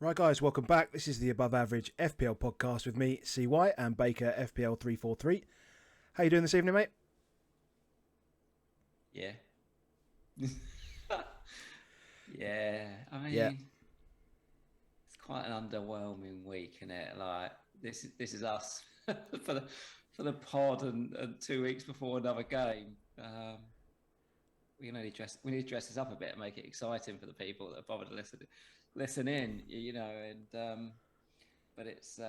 Right, guys, welcome back. This is the Above Average FPL podcast with me, CY, and Baker, FPL 343. How you doing this evening, mate? Yeah. Yeah, I Yeah. mean, it's quite an underwhelming week, isn't it? Like this is us for the pod and 2 weeks before another game. We need to dress this up a bit and make it exciting for the people that bother to listen in, but it's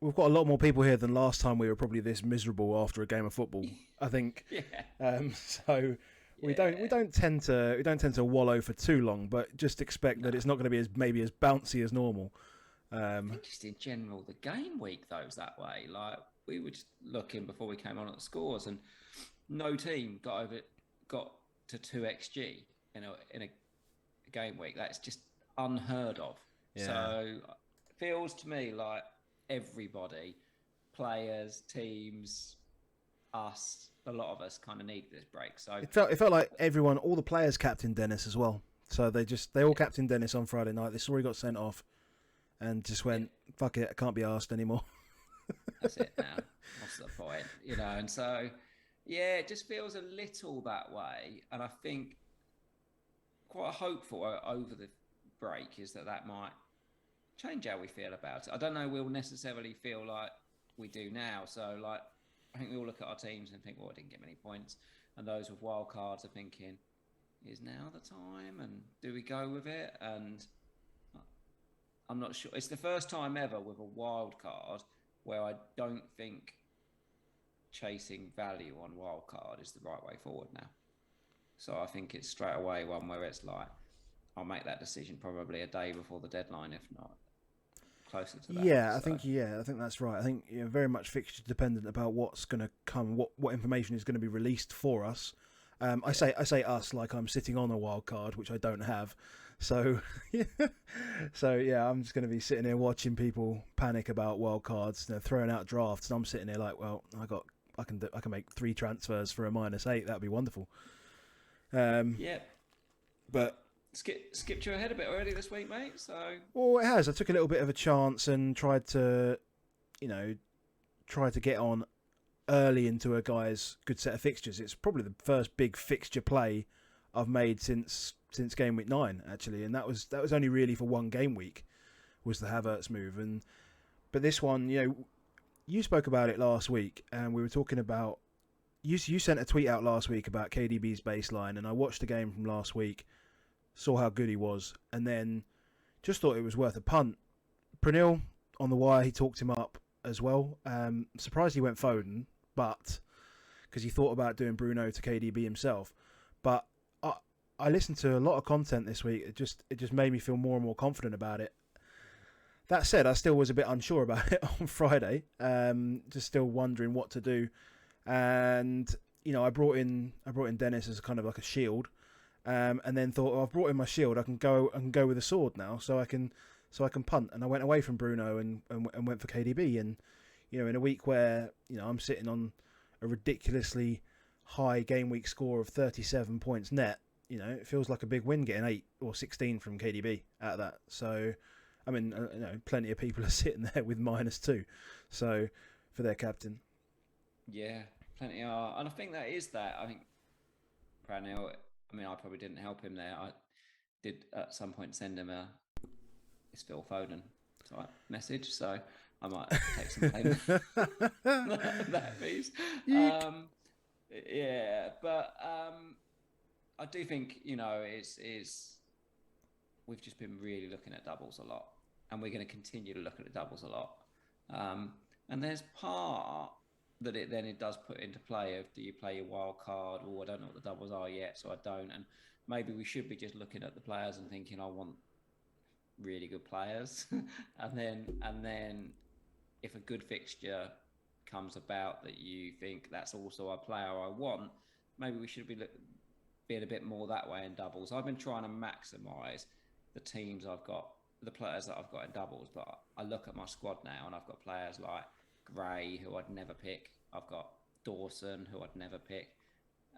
We've got a lot more people here than last time we were probably this miserable after a game of football, I think. yeah, So we yeah. don't tend to wallow for too long, but just expect that No. it's not going to be as bouncy as normal. I think just in general, the game week though is that way. Like we were just looking before we came on at the scores, and no team got to 2 xg in a game week. That's just unheard of. Yeah. So it feels to me like everybody, players, teams, us, a lot of us kind of need this break. So It felt like everyone, all the players captained Dennis as well. So they all yeah, captained Dennis on Friday night. They saw he got sent off and just yeah, went, fuck it, I can't be asked anymore. that's it now. What's the point? And so yeah, it just feels a little that way. And I think quite hopeful over the break is that might change how we feel about it. I don't know we'll necessarily feel like we do now. So like I think we all look at our teams and think, well, I didn't get many points. And those with wild cards are thinking, is now the time? And do we go with it? And I'm not sure. It's the first time ever with a wild card where I don't think chasing value on wild card is the right way forward now. So I think it's straight away one where it's like, I'll make that decision probably a day before the deadline, if not closer to that. Yeah, So I think that's right. I think very much fixture dependent about what's going to come, what information is going to be released for us. I yeah, say us like I'm sitting on a wild card, which I don't have. So so yeah, I'm just going to be sitting here watching people panic about wild cards, throwing out drafts, and I'm sitting here like, well, I can make 3 transfers for a -8. That'd be wonderful. yeah. But Skipped you ahead a bit already this week, mate. So well, it has. I took a little bit of a chance and tried to, you know, try to get on early into a guy's good set of fixtures. It's probably the first big fixture play I've made since game week 9 actually, and that was only really for one game week was the Havertz move. But this one, you spoke about it last week, and we were talking about you sent a tweet out last week about KDB's baseline, and I watched the game from last week, saw how good he was, and then just thought it was worth a punt. Pranil on the wire, he talked him up as well. Surprised he went Foden, but because he thought about doing Bruno to KDB himself. But I listened to a lot of content this week. It just made me feel more and more confident about it. That said, I still was a bit unsure about it on Friday. Just still wondering what to do. And I brought in Dennis as kind of like a shield. And then thought, I've brought in my shield. I can go with a sword now, so I can punt. And I went away from Bruno and went for KDB. And in a week where I'm sitting on a ridiculously high game week score of 37 points net, it feels like a big win getting 8 or 16 from KDB out of that. So, I mean, plenty of people are sitting there with -2, so for their captain. yeah, plenty are, and I think that is that. I think Pranil. I mean, I probably didn't help him there. I did at some point send him it's Phil Foden type message, so I might take some blame that piece. Yeek. Yeah, but I do think it's we've just been really looking at doubles a lot, and we're going to continue to look at the doubles a lot. And there's part that it does put into play of, do you play your wild card, or I don't know what the doubles are yet, so I don't. And maybe we should be just looking at the players and thinking, I want really good players, and then if a good fixture comes about that you think that's also a player I want, maybe we should be being a bit more that way in doubles. I've been trying to maximise the teams I've got, the players that I've got in doubles, but I look at my squad now and I've got players like Gray, who I'd never pick. I've got Dawson, who I'd never pick.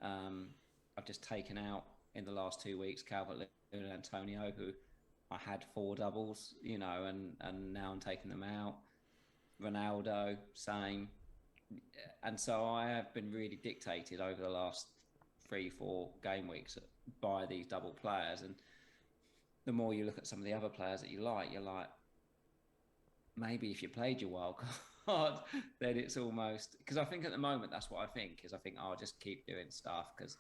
I've just taken out in the last 2 weeks Calvert-Lewin and Antonio, who I had 4 doubles, and now I'm taking them out. Ronaldo, same. And so I have been really dictated over the last 3-4 game weeks by these double players. And the more you look at some of the other players that you're like, maybe if you played your wild card, then it's almost, because I think at the moment that's what I think is I'll just keep doing stuff because,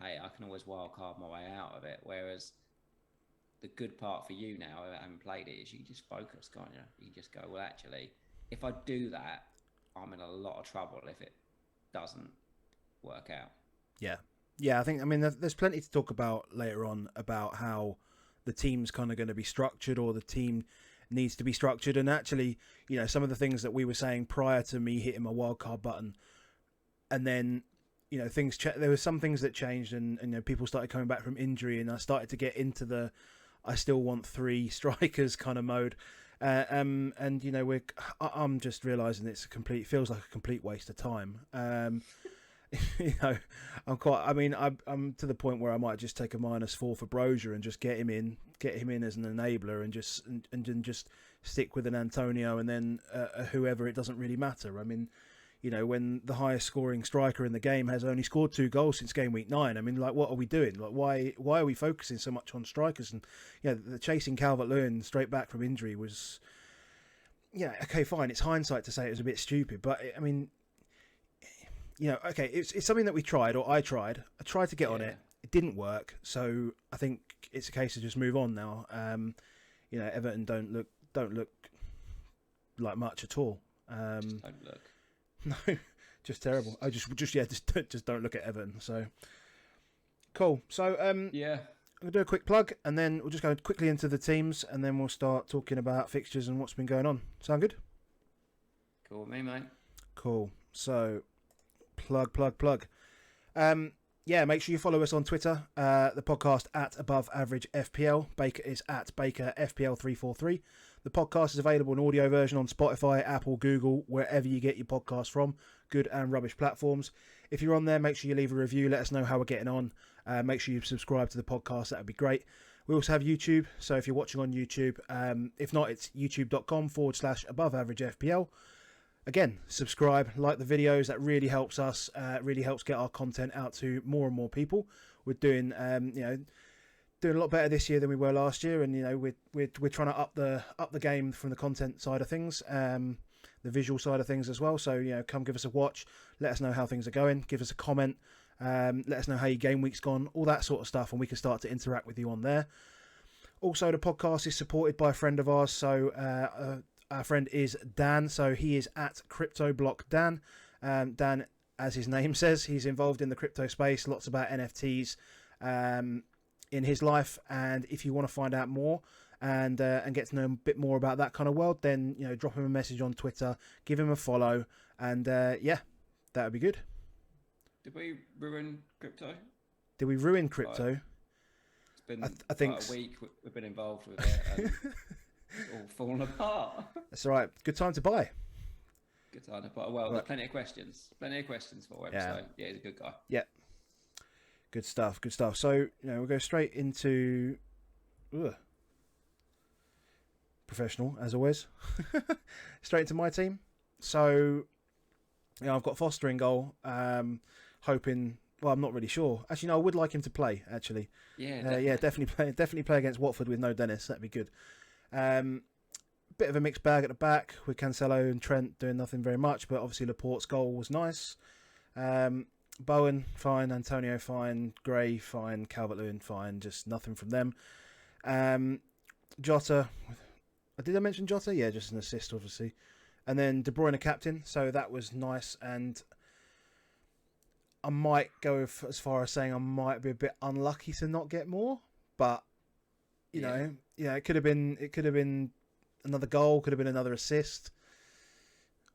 hey, I can always wild card my way out of it. Whereas the good part for you now, I haven't played it, is you just focus, can't you? You just go, well, actually, if I do that, I'm in a lot of trouble if it doesn't work out. Yeah. I mean, there's plenty to talk about later on about how the team's kind of going to be structured, or the team needs to be structured. And actually, some of the things that we were saying prior to me hitting my wildcard button, and then, things there were some things that changed, and people started coming back from injury, and I started to get into the I still want 3 strikers kind of mode. And I'm just realizing feels like a complete waste of time. I'm to the point where I might just take a -4 for Brozier and just get him in as an enabler, and just stick with an Antonio, and then whoever. It doesn't really matter. I mean, when the highest scoring striker in the game has only scored 2 goals since game week 9, I mean, like, what are we doing? Like, why are we focusing so much on strikers? And the chasing Calvert-Lewin straight back from injury was, okay, fine. It's hindsight to say it was a bit stupid, but I mean, okay, it's something that we tried, or I tried to get on it. It didn't work, so I think it's a case of just move on now. Everton don't look like much at all. Just don't look. No, just terrible. I just don't look at Everton. So cool. So I'm gonna do a quick plug, and then we'll just go quickly into the teams, and then we'll start talking about fixtures and what's been going on. Sound good? Cool with me, mate. Cool. So plug. Make sure you follow us on Twitter. The podcast at Above Average FPL. Baker is at Baker FPL 343. The podcast is available in audio version on Spotify, Apple, Google, wherever you get your podcasts from, good and rubbish platforms. If you're on there, make sure you leave a review. Let us know how we're getting on. Make sure you subscribe to the podcast. That would be great. We also have YouTube. So if you're watching on YouTube, if not, it's youtube.com/Above Average FPL. Again, subscribe, like the videos. That really helps us. Really helps get our content out to more and more people. We're doing, doing a lot better this year than we were last year, and we're trying to up the game from the content side of things, the visual side of things as well. So come give us a watch. Let us know how things are going. Give us a comment. Let us know how your game week's gone. All that sort of stuff, and we can start to interact with you on there. Also, the podcast is supported by a friend of ours. So our friend is Dan, so he is at CryptoBlockDan. Dan, as his name says, he's involved in the crypto space, lots about NFTs in his life. And if you want to find out more and get to know a bit more about that kind of world, then drop him a message on Twitter, give him a follow, and that would be good. Did we ruin crypto? Did we ruin crypto? It's been I think a week we've been involved with it, and it's all fallen apart. That's all right. Good time to buy. Good time to buy. Well, there's plenty of questions for him. Yeah. So he's a good guy. Yeah. Good stuff. So we'll go straight into professional as always. Straight into my team. So I've got Foster in goal. Hoping. Well, I'm not really sure. Actually, no, I would like him to play. Actually, definitely play against Watford with no Dennis. That'd be good. Bit of a mixed bag at the back with Cancelo and Trent doing nothing very much, but obviously Laporte's goal was nice. Bowen fine, Antonio fine, Gray fine, Calvert-Lewin fine, just nothing from them. Jota, did I mention Jota? Yeah, just an assist obviously. And then De Bruyne captain, so that was nice. And I might go as far as saying I might be a bit unlucky to not get more, but you know, it could have been another goal, could have been another assist,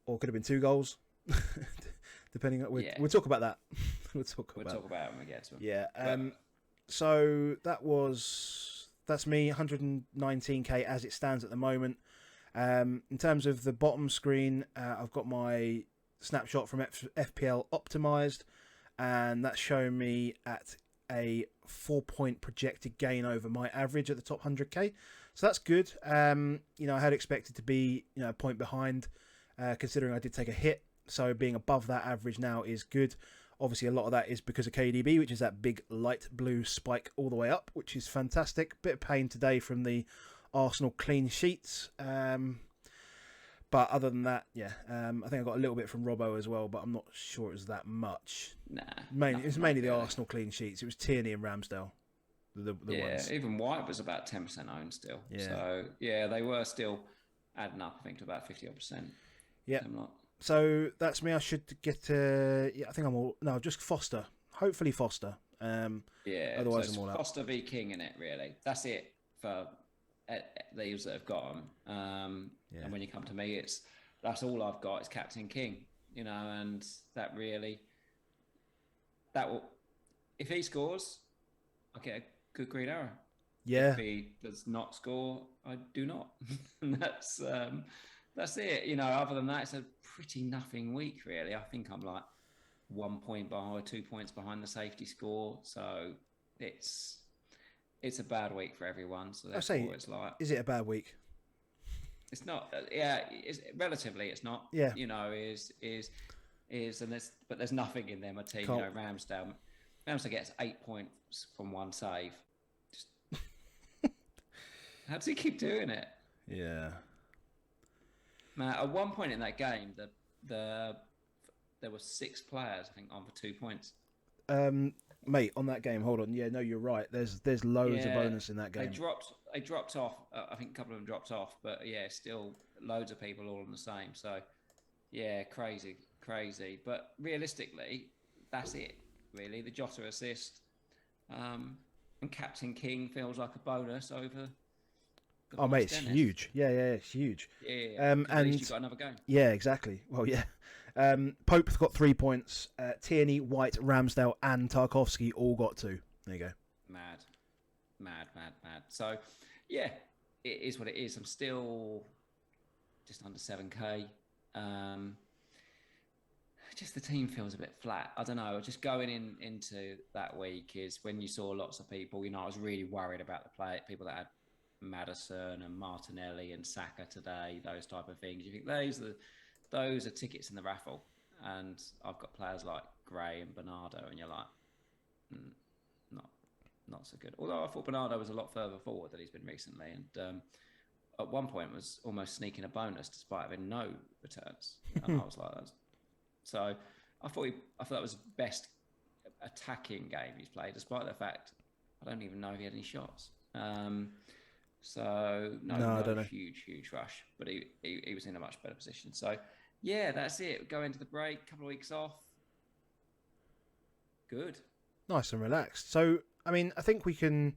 or could have been 2 goals, depending on. We'll talk about that. We'll talk about it when we get to it. Yeah. So that's me, 119k as it stands at the moment. In terms of the bottom screen, I've got my snapshot from FPL optimized, and that's showing me at a 4-point projected gain over my average at the top 100k. So that's good. You know, I had expected to be, you know, a point behind, considering I did take a hit. So being above that average now is good. Obviously, a lot of that is because of KDB, which is that big light blue spike all the way up, which is fantastic. Bit of pain today from the Arsenal clean sheets. But other than that, yeah, I think I got a little bit from Robbo as well, but I'm not sure it was that much. Nah. It was mainly the Arsenal clean sheets. It was Tierney and Ramsdale. The ones. Even White was about 10% owned still. Yeah. So, yeah, they were still adding up, I think, to about 50%. Yeah. So that's me. I should get to... I think I'm all... No, just Foster. Hopefully Foster. Otherwise, so I'm all out. Foster v King in it, really. That's it for those that have got them. And when you come to me, that's all I've got is Captain King, you know, and that will... If he scores, I get a good green arrow. Yeah. If he does not score, I do not. And that's it. You know, other than that, it's a pretty nothing week, really. I think I'm like 1 point behind or 2 points behind the safety score. So it's a bad week for everyone. So therefore it's like... Is it a bad week? It's not. Relatively, it's not. Yeah. You know, but there's nothing in them. A team, you know, Ramsdale gets 8 points from one save. Just... How does he keep doing it? Yeah. Man, at one point in that game, there were 6 players, I think, on for 2 points. Mate, on that game, hold on. Yeah, no, you're right. There's loads of bonus in that game. They dropped off. I think a couple of them dropped off, but yeah, still loads of people all on the same. So yeah, crazy. But realistically, that's it. Really, the Jota assist, and Captain King feels like a bonus over. Oh mate, it's huge. Yeah, it's huge. Yeah. At least you've got another game. Yeah, exactly. Well, yeah. Pope's got 3 points. Tierney, White, Ramsdale, and Tarkowski all got 2. There you go. Mad. So, yeah, it is what it is. I'm still just under 7k. Just the team feels a bit flat. I don't know. Just going into that week is when you saw lots of people. You know, I was really worried about the people that had Maddison and Martinelli and Saka today. Those type of things. You think those are tickets in the raffle, and I've got players like Gray and Bernardo, and you're like, not so good. Although I thought Bernardo was a lot further forward than he's been recently, and at one point was almost sneaking a bonus despite having no returns. And I was like, so I thought that was the best attacking game he's played, despite the fact I don't even know if he had any shots. So no, I don't know. Huge rush, but he was in a much better position. So yeah, that's it. Go into the break, couple of weeks off. Good. Nice and relaxed. So I mean, I think we can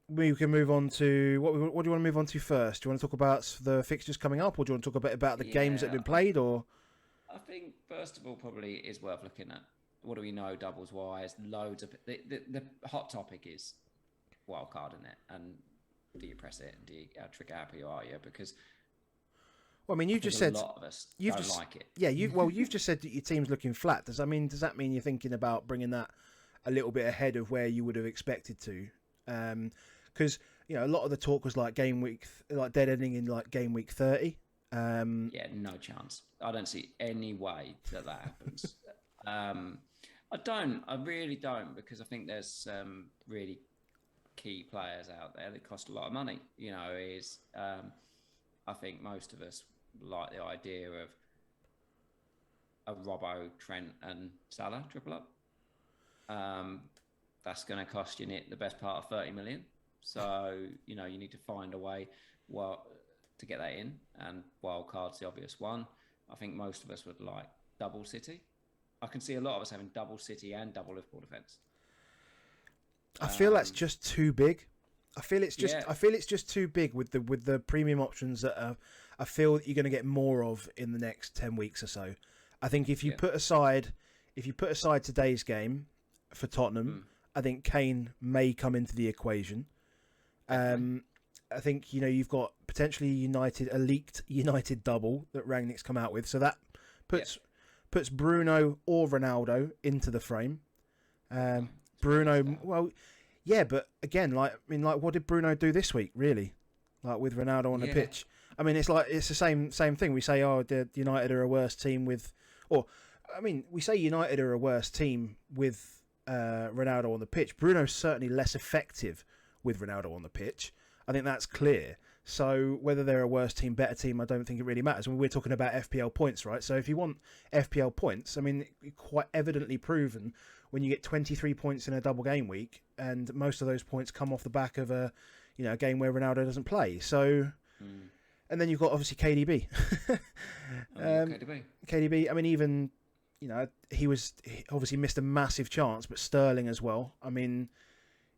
move on to what do you want to move on to first? Do you want to talk about the fixtures coming up, or do you want to talk a bit about the games that have been played? Or I think first of all, probably is worth looking at. What do we know doubles wise? Loads of the hot topic is Wildcard, isn't it? And do you press it? And do you how trigger happy are you? Because well, I mean, you just said a lot of us don't like it. Yeah, you've just said that your team's looking flat. Does that mean you're thinking about bringing that a little bit ahead of where you would have expected to? Because you know a lot of the talk was like game week, like dead ending in like game week 30. Yeah, no chance. I don't see any way that happens. I really don't, because I think there's some really key players out there that cost a lot of money. You know, I think most of us like the idea of a Robbo, Trent and Salah triple up. That's going to cost you the best part of 30 million. So, you know, you need to find a way to get that in, and Wildcard's the obvious one. I think most of us would like double City. I can see a lot of us having double City and double Liverpool defence. I feel that's just too big. I feel it's just too big with the premium options that I feel that you're going to get more of in the next 10 weeks or so. I think if you put aside today's game for Tottenham, I think Kane may come into the equation. I think, you know, you've got potentially a leaked United double that Rangnick's come out with, so that puts Bruno or Ronaldo into the frame. Bruno, well, yeah, but again, what did Bruno do this week, really? Like with Ronaldo on the pitch. I mean, it's the same thing. We say, the United are a worse team we say United are a worse team with Ronaldo on the pitch. Bruno's certainly less effective with Ronaldo on the pitch. I think that's clear. So whether they're a worse team, better team, I don't think it really matters. I mean, we're talking about FPL points, right? So if you want FPL points, I mean, quite evidently proven when you get 23 points in a double game week, and most of those points come off the back of a game where Ronaldo doesn't play. So, and then you've got obviously KDB. KDB. I mean, even he obviously missed a massive chance, but Sterling as well. I mean,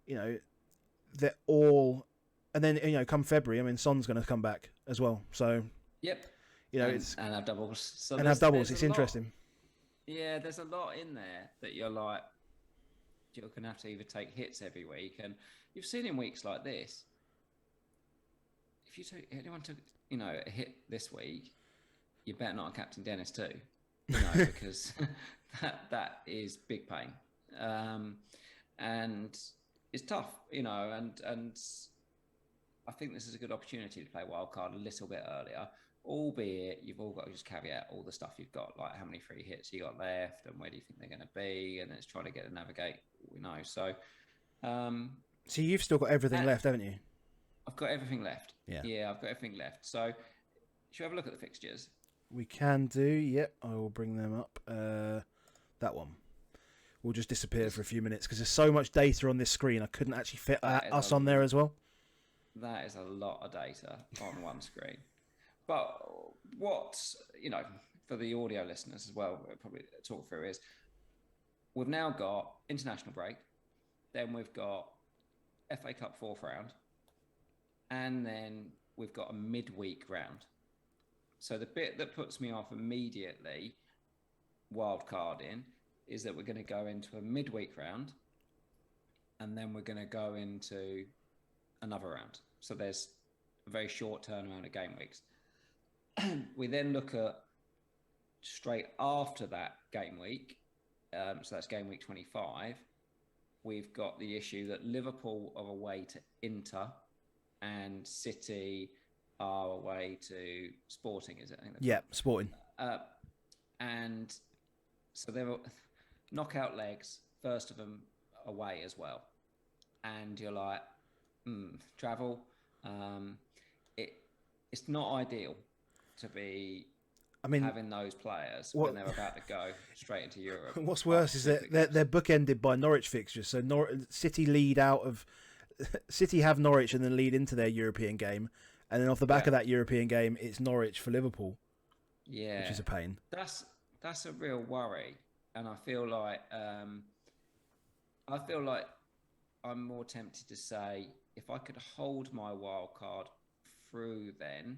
they're all. And then, come February, I mean, Son's going to come back as well. So, yep. And have doubles. So have doubles. It's interesting. Yeah, there's a lot in there that you're going to have to either take hits every week. And you've seen in weeks like this, if anyone took, a hit this week, you better not on Captain Dennis too, because that is big pain. And it's tough, and I think this is a good opportunity to play Wildcard a little bit earlier, albeit you've all got to just caveat all the stuff you've got, like how many free hits you got left and where do you think they're going to be, and it's trying to get to navigate, So you've still got everything left, haven't you? I've got everything left. Yeah, I've got everything left. So should we have a look at the fixtures? We can do, yep. I will bring them up. That one. We'll just disappear for a few minutes because there's so much data on this screen. I couldn't actually fit us on there as well. That is a lot of data on one screen. But what, for the audio listeners as well, we'll probably talk through is we've now got international break, then we've got FA Cup fourth round, and then we've got a midweek round. So the bit that puts me off immediately wildcarding is that we're going to go into a midweek round, and then we're going to go into another round. So there's a very short turnaround of game weeks. We then look at straight after that game week, so that's game week 25, we've got the issue that Liverpool are away to Inter and City are away to Sporting, is it? Yeah, Sporting. And so they're knockout legs, first of them away as well. And you're like, travel. It's not ideal to be having those players when they're about to go straight into Europe. What's worse is that they're bookended by Norwich fixtures. So City lead out of City have Norwich and then lead into their European game, and then off the back of that European game, it's Norwich for Liverpool. Yeah, which is a pain. That's a real worry, and I feel like I'm more tempted to say if I could hold my wild card through then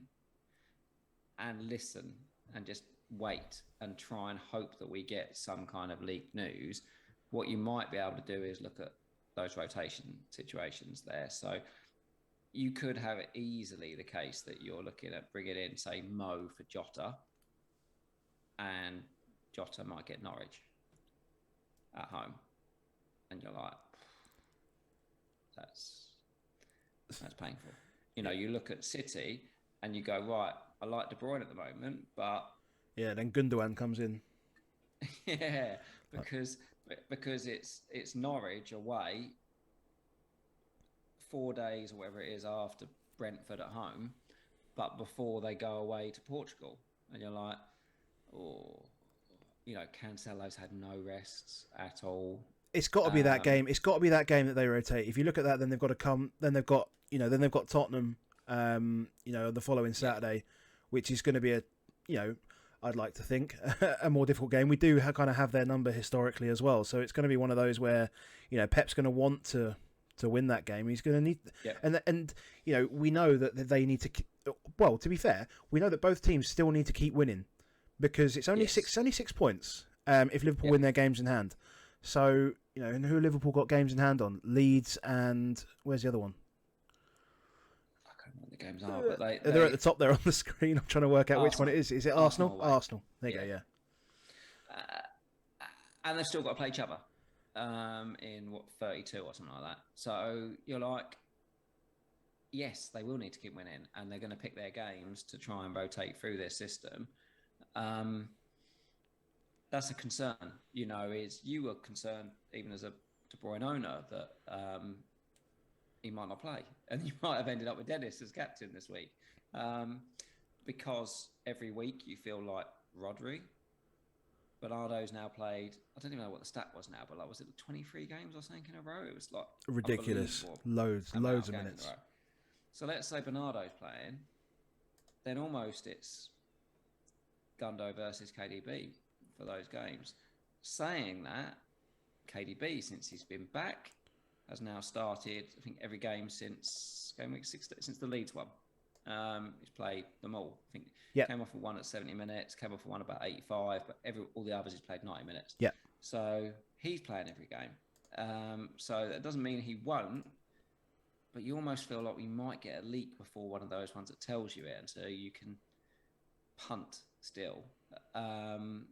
and listen and just wait and try and hope that we get some kind of leaked news, what you might be able to do is look at those rotation situations there. So you could have it easily the case that you're looking at bringing in, say, Mo for Jota, and Jota might get Norwich at home. And you're like, that's painful. You look at City and you go, right, I like De Bruyne at the moment, but yeah, then Gundogan comes in. Yeah, because it's Norwich away 4 days or whatever it is after Brentford at home, but before they go away to Portugal, and you're like, Cancelo's had no rests at all. It's got to be that game. It's got to be that game that they rotate. If you look at that, then they've got to come. Then they've got Tottenham. The following Saturday, which is going to be I'd like to think a more difficult game. We do kind of have their number historically as well, so it's going to be one of those where Pep's going to want to win that game. He's going to need, and we know that they need to. Well, to be fair, we know that both teams still need to keep winning because it's only 6 points if Liverpool win their games in hand. So, and who Liverpool got games in hand on? Leeds and where's the other one? I can't remember what the games are, but they're at the top there on the screen. I'm trying to work out which one it is. Is it Arsenal? Arsenal. There you go, yeah. And they've still got to play each other. in 32 or something like that. So you're like, yes, they will need to keep winning, and they're going to pick their games to try and rotate through their system. That's a concern. Is you were concerned even as a De Bruyne owner that he might not play, and you might have ended up with Dennis as captain this week, because every week you feel like Rodri. Bernardo's now played, I don't even know what the stat was now, but was it 23 games or something in a row? It was like ridiculous. Loads of minutes. So let's say Bernardo's playing, then almost it's Gundo versus KDB for those games. Saying that, KDB, since he's been back, has now started, I think, every game since Gameweek 16, since the Leeds one. He's played them all. I think came off with one at 70 minutes, came off with one about 85, but all the others he's played 90 minutes. Yeah. So he's playing every game. So that doesn't mean he won't, but you almost feel like we might get a leak before one of those ones that tells you it, and so you can punt still.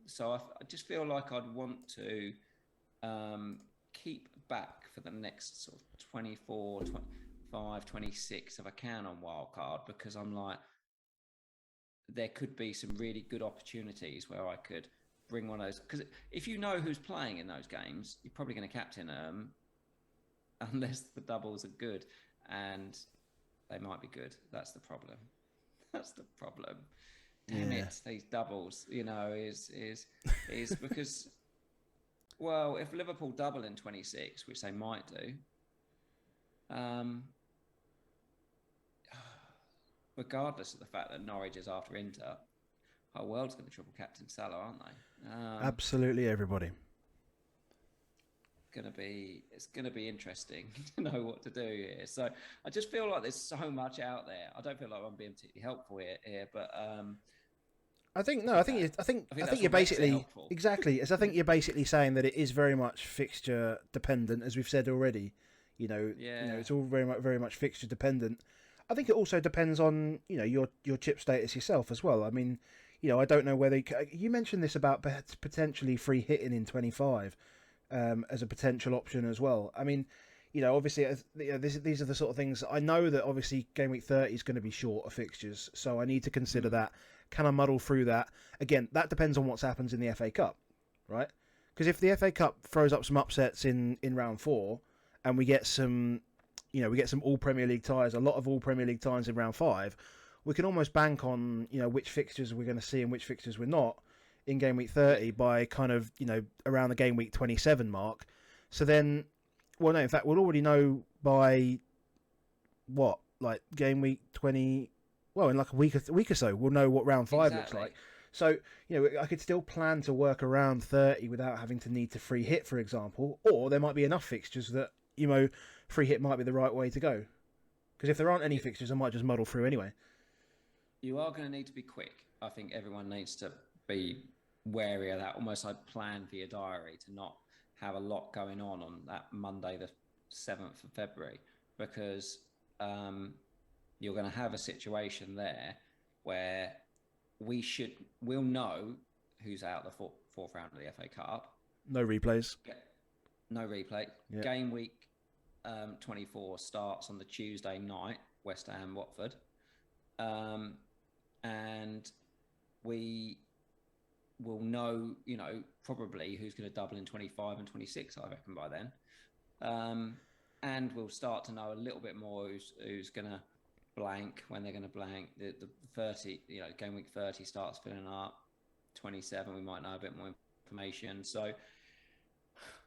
So I just feel like I'd want to keep back for the next sort of 24, 25, 26 if I can on Wildcard, because I'm like, there could be some really good opportunities where I could bring one of those. Because if you know who's playing in those games, you're probably going to captain them unless the doubles are good, and they might be good. That's the problem. Damn it, these doubles, is because, well, if Liverpool double in 26, which they might do, regardless of the fact that Norwich is after Inter, the whole world's going to triple captain Salah, aren't they? Absolutely everybody. It's gonna be interesting to know what to do here. So I just feel like there's so much out there. I don't feel like I'm being particularly helpful here, but I think you're basically exactly. As I think you're basically saying that it is very much fixture dependent, as we've said already. It's all very much fixture dependent. I think it also depends on your chip status yourself as well. I mean, I don't know whether you mentioned this about potentially free hitting in 25 as a potential option as well. I mean, obviously, these are the sort of things. I know that obviously Game Week 30 is going to be short of fixtures, so I need to consider that. Can I muddle through that? Again, that depends on what happens in the FA Cup, right? Because if the FA Cup throws up some upsets in round 4, and we get some all Premier League ties, a lot of all Premier League ties in round 5, we can almost bank on which fixtures we're going to see and which fixtures we're not in Game Week 30 by kind of around the Game Week 27 mark. So then, well, no, in fact, we'll already know by Game Week 20. Well, in like a week or so, we'll know what round 5 looks like. So, I could still plan to work around 30 without having to need to free hit, for example. Or there might be enough fixtures that, free hit might be the right way to go. Because if there aren't any fixtures, I might just muddle through anyway. You are going to need to be quick. I think everyone needs to be wary of that. Almost like plan for your diary to not have a lot going on that Monday, the 7th of February. Because you're going to have a situation there where we'll know who's out the fourth round of the FA Cup. No replays. No replay. Yeah. Game week 24 starts on the Tuesday night, West Ham, Watford. And we will know, probably who's going to double in 25 and 26, I reckon, by then. And we'll start to know a little bit more who's going to blank, when they're going to blank. The 30, Game week 30 starts filling up. 27, we might know a bit more information. So,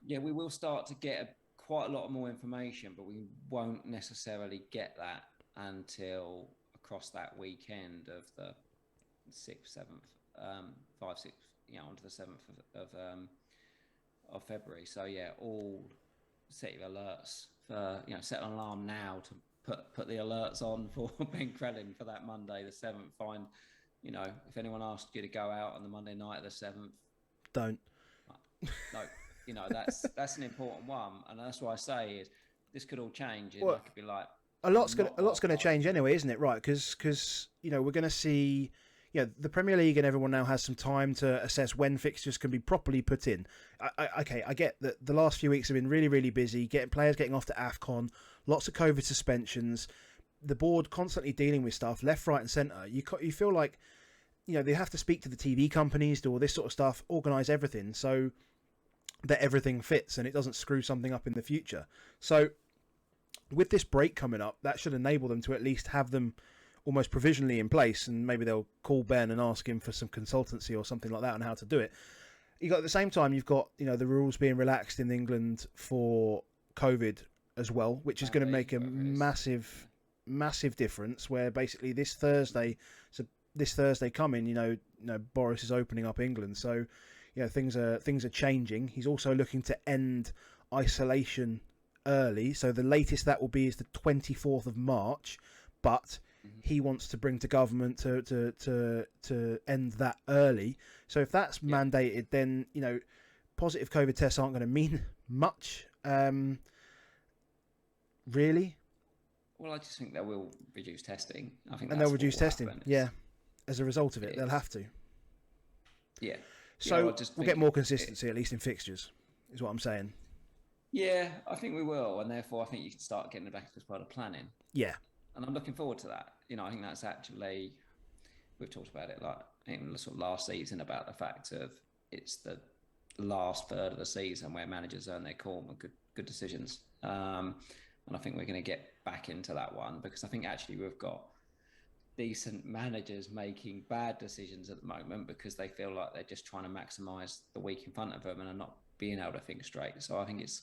yeah, we will start to get quite a lot more information, but we won't necessarily get that until across that weekend of the 6th, 7th, 5, 6, onto the 7th of February. So, yeah, all set your alerts for, set an alarm now to put the alerts on for Ben Crellin for that Monday, the 7th. Find, if anyone asked you to go out on the Monday night of the 7th, don't. No, that's an important one, and that's why I say is this could all change. And I could be like, a lot's going to change anyway, isn't it? Right? Because we're going to see, the Premier League and everyone now has some time to assess when fixtures can be properly put in. I get that the last few weeks have been really, really busy, players getting off to AFCON, lots of COVID suspensions, the board constantly dealing with stuff left, right, and centre. You feel like they have to speak to the TV companies, do all this sort of stuff, organise everything so that everything fits and it doesn't screw something up in the future. So with this break coming up, that should enable them to at least have them almost provisionally in place, and maybe they'll call Ben and ask him for some consultancy or something like that on how to do it. At the same time, you've got the rules being relaxed in England for COVID as well, which is going to make a massive difference. Where basically this Thursday coming, Boris is opening up England, so things are changing. He's also looking to end isolation early, so the latest that will be is the 24th of March, but he wants to bring to government to end that early. So if that's mandated, then positive COVID tests aren't going to mean much, really. Well, I just think they will reduce testing. I think, and they'll reduce testing. Yeah, as a result of it, they'll have to. Yeah. So we'll get more consistency, at least in fixtures, is what I'm saying. Yeah, I think we will, and therefore I think you can start getting it back as part of planning. Yeah. And I'm looking forward to that. I think that's actually, we've talked about it like in the sort of last season about the fact of it's the last third of the season where managers earn their corn with good decisions. And I think we're going to get back into that one because I think actually we've got decent managers making bad decisions at the moment because they feel like they're just trying to maximise the week in front of them and are not being able to think straight. So I think it's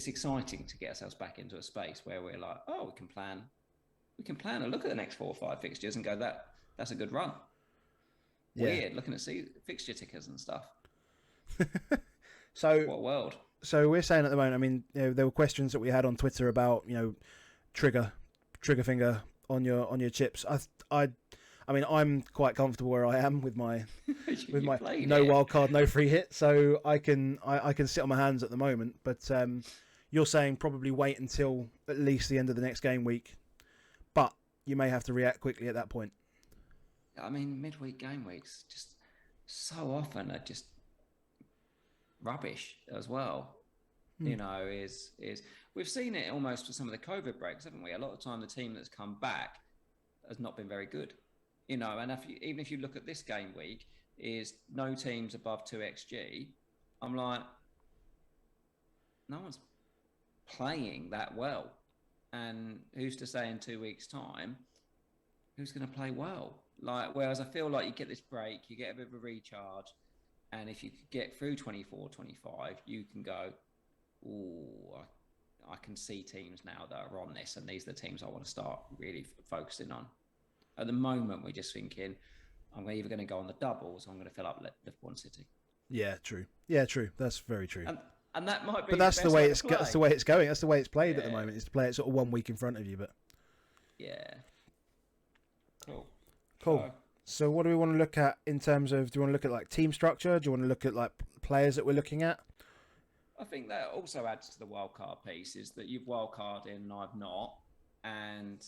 exciting to get ourselves back into a space where we're like, oh, we can plan and look at the next 4 or 5 fixtures and go, that's a good run. Yeah. Weird, looking at fixture tickers and stuff. So what a world. So we're saying at the moment, I mean, there were questions that we had on Twitter about, trigger finger on your chips. I mean, I'm quite comfortable where I am with my no wild card, no free hit, so I can sit on my hands at the moment. But you're saying probably wait until at least the end of the next game week, but you may have to react quickly at that point. I mean, midweek game weeks just so often are just rubbish as well. Is we've seen it almost for some of the COVID breaks, haven't we? A lot of the time, the team that's come back has not been very good. And even if you look at this game week, is no teams above 2xG. I'm like, no one's playing that well, and who's to say in 2 weeks' time who's going to play well? Whereas I feel like you get this break, you get a bit of a recharge, and if you could get through 24, 25, you can go, ooh, I can see teams now that are on this, and these are the teams I want to start really focusing on. At the moment, we're just thinking, I'm either going to go on the doubles, or I'm going to fill up Liverpool and City. Yeah, true. Yeah, true. That's very true. And that might be. But that's the way it's going. That's the way it's played at the moment. Is to play it sort of 1 week in front of you. But yeah, cool. So what do we want to look at in terms of? Do you want to look at like team structure? Do you want to look at like players that we're looking at? I think that also adds to the wildcard piece is that you've wildcarded and I've not, and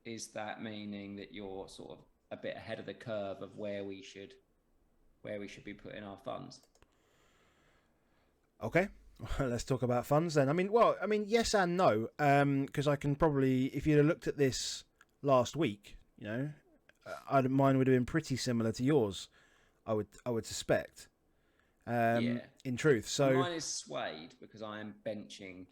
is that meaning that you're sort of a bit ahead of the curve of where we should be putting our funds? Okay, let's talk about funds then. I mean, yes and no, because I can probably, if you'd have looked at this last week, mine would have been pretty similar to yours. I would suspect. In truth, so mine is swayed because I am benching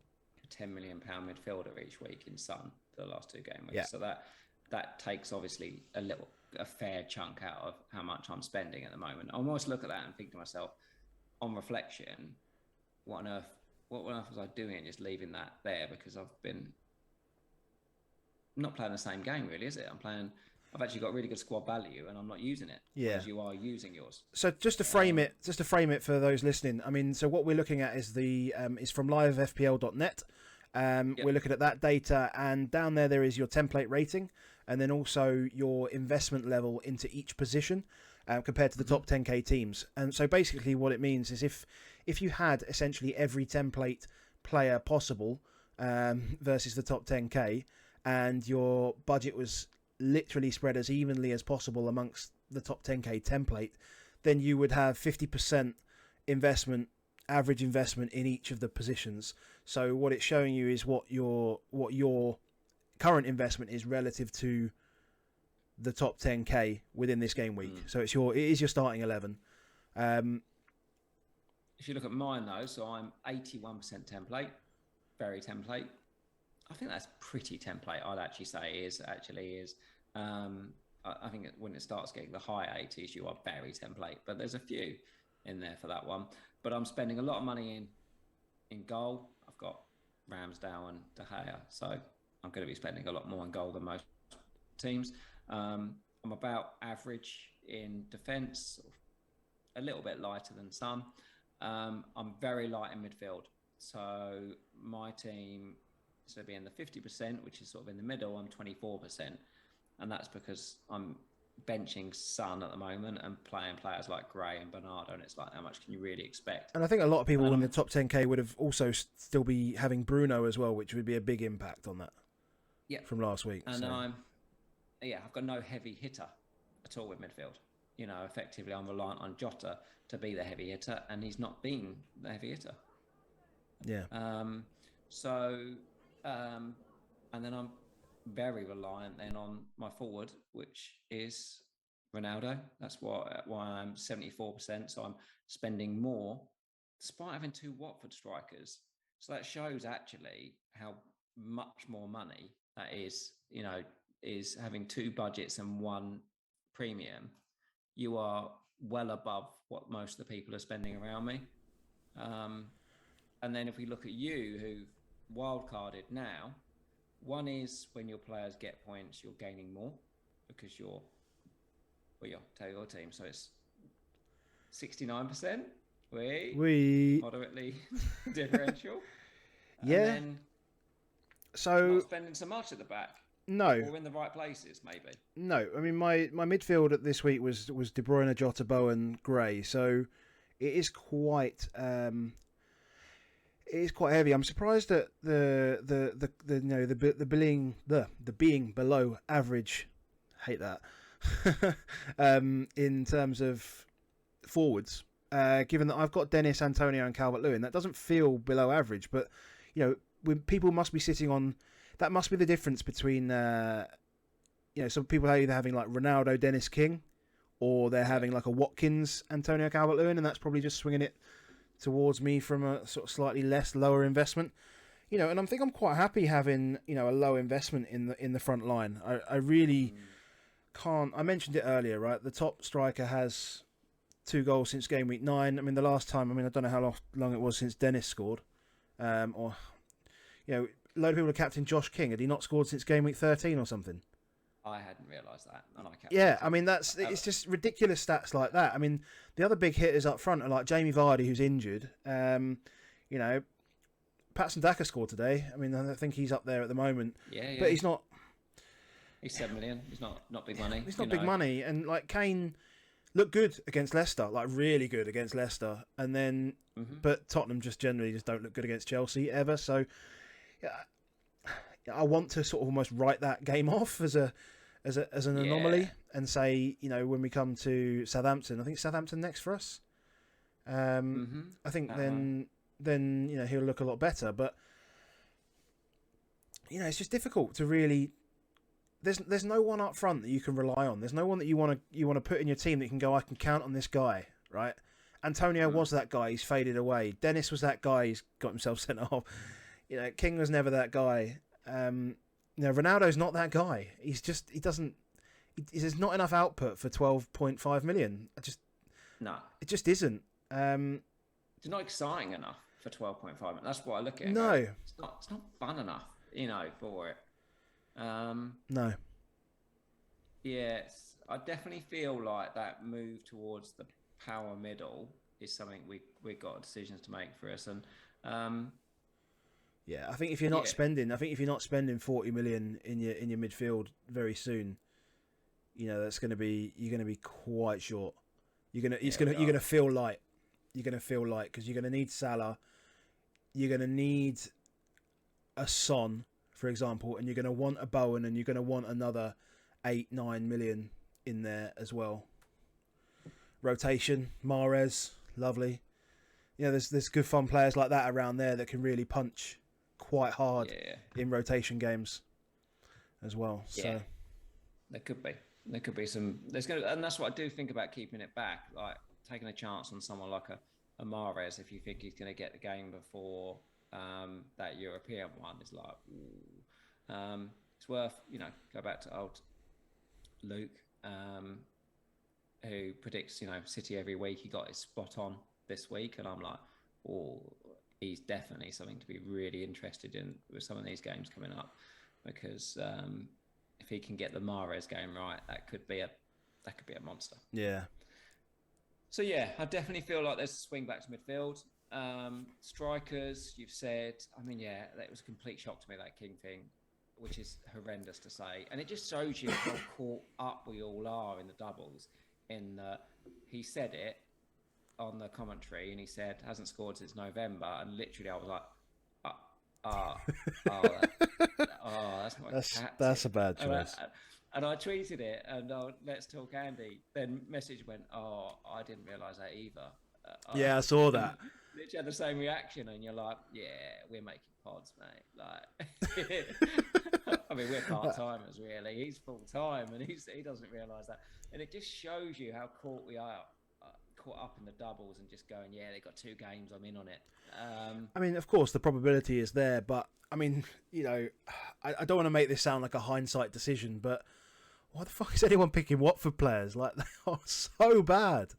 a £10 million midfielder each week in Sun for the last 2 game weeks. Yeah. So that takes obviously a fair chunk out of how much I'm spending at the moment. I almost look at that and think to myself, on reflection, what on earth was I doing just leaving that there? Because I've been not playing the same game, really, is it? I've actually got really good squad value, and I'm not using it. Yeah, as you are using yours. So just to frame it for those listening, I mean, so what we're looking at is is from livefpl.net. We're looking at that data, and down there is your template rating, and then also your investment level into each position compared to the top 10k teams. And so basically, what it means is if you had essentially every template player possible versus the top 10k, and your budget was literally spread as evenly as possible amongst the top 10k template, then you would have 50% investment, average investment in each of the positions. So what it's showing you is what your current investment is relative to the top 10k within this game week. So it is your starting 11. If you look at mine though, so I'm 81% template, very template. I think that's pretty template. I'd actually say is. I think when it starts getting the high 80s, you are very template. But there's a few in there for that one. But I'm spending a lot of money in goal. I've got Ramsdale and De Gea, so I'm going to be spending a lot more in goal than most teams. I'm about average in defence, a little bit lighter than some. I'm very light in midfield. So my team is going to be in the 50%, which is sort of in the middle. I'm 24%. And that's because I'm benching Son at the moment and playing players like Gray and Bernardo. And it's like, how much can you really expect? And I think a lot of people in the top 10k would have also still be having Bruno as well, which would be a big impact on that. Yeah. From last week. And I've got no heavy hitter at all with midfield. You know, effectively, I'm reliant on Jota to be the heavy hitter, and he's not been the heavy hitter. Yeah. And then I'm very reliant then on my forward, which is Ronaldo. That's why I'm 74%. So I'm spending more, despite having 2 Watford strikers. So that shows actually how much more money that is. You know, is having 2 budgets and 1 premium. You are well above what most of the people are spending around me. And then if we look at you, who wildcarded now, one is when your players get points, you're gaining more because you'll tell your team. So it's 69%. We moderately differential. Yeah. And then so not spending so much at the back. No. Or in the right places, maybe. No. I mean, my midfield at this week was De Bruyne, Jota, Bowen, Gray. So it is quite heavy. I'm surprised at the being below average. Hate that. In terms of forwards, given that I've got Dennis, Antonio, and Calvert-Lewin, that doesn't feel below average. But you know, when people must be sitting on. That must be the difference between, some people are either having like Ronaldo, Dennis King, or they're having like a Watkins, Antonio Calvert-Lewin, and that's probably just swinging it towards me from a sort of slightly lower investment. You know, and I think I'm quite happy having, a low investment in the front line. I really can't. I mentioned it earlier, right? The top striker has 2 goals since game week 9. I mean, the last time. I mean, I don't know how long it was since Dennis scored, a load of people have captained Josh King. Had he not scored since game week 13 or something? I hadn't realised that. And I yeah, I mean, it's just ridiculous stats like that. I mean, the other big hitters up front are like Jamie Vardy, who's injured. Patson Daka scored today. I mean, I think he's up there at the moment. Yeah. But he's not... He's 7 million. He's not big money. He's not big money. And, like, Kane looked good against Leicester, like, really good against Leicester. And then... But Tottenham just generally don't look good against Chelsea ever, so... I want to sort of almost write that game off as an anomaly and say, when we come to Southampton, I think Southampton next for us. I think then he'll look a lot better. But it's just difficult to really. There's no one up front that you can rely on. There's no one that you want to put in your team that you can go, I can count on this guy, right? Antonio was that guy. He's faded away. Dennis was that guy. He's got himself sent off. King was never that guy. Ronaldo's not that guy. There's not enough output for 12.5 million. It just isn't. It's not exciting enough for 12.5 million. That's what I look at. No. It's not fun enough, for it. No. Yes, I definitely feel like that move towards the power middle is something we got decisions to make for us. And I think if you're not spending 40 million in your midfield very soon, you're going to be quite short. You're going to feel light. You're going to feel light because you're going to need Salah. You're going to need a Son, for example, and you're going to want a Bowen, and you're going to want another 8-9 million in there as well. rotation. Mahrez, lovely. There's good fun players like that around there that can really punch quite hard in rotation games as well. Yeah, so there could be some. And that's what I do think about keeping it back, like taking a chance on someone like a Mahrez if you think he's going to get the game before that European one. Is like, it's worth go back to old Luke, who predicts City every week. He got his spot on this week, and I'm like, he's definitely something to be really interested in with some of these games coming up, because if he can get the Mahrez game right, that could be a monster. Yeah. So yeah, I definitely feel like there's a swing back to midfield. Strikers, you've said. I mean, yeah, that was a complete shock to me, that King thing, which is horrendous to say, and it just shows you how caught up we all are in the doubles. In that he said it on the commentary, and he said hasn't scored since November, and literally I was like, that's a bad choice. And I tweeted it, and let's talk Andy. Then message went, I didn't realise that either. Yeah, I saw that. Literally had the same reaction, and you're like, yeah, we're making pods, mate. Like, I mean, we're part timers, really. He's full time, and he doesn't realise that, and it just shows you how caught we are. Caught up in the doubles and just going, yeah, they got 2 games, I'm in on it. I mean, of course, the probability is there, but I mean, I don't want to make this sound like a hindsight decision, but why the fuck is anyone picking Watford players? Like, they are so bad.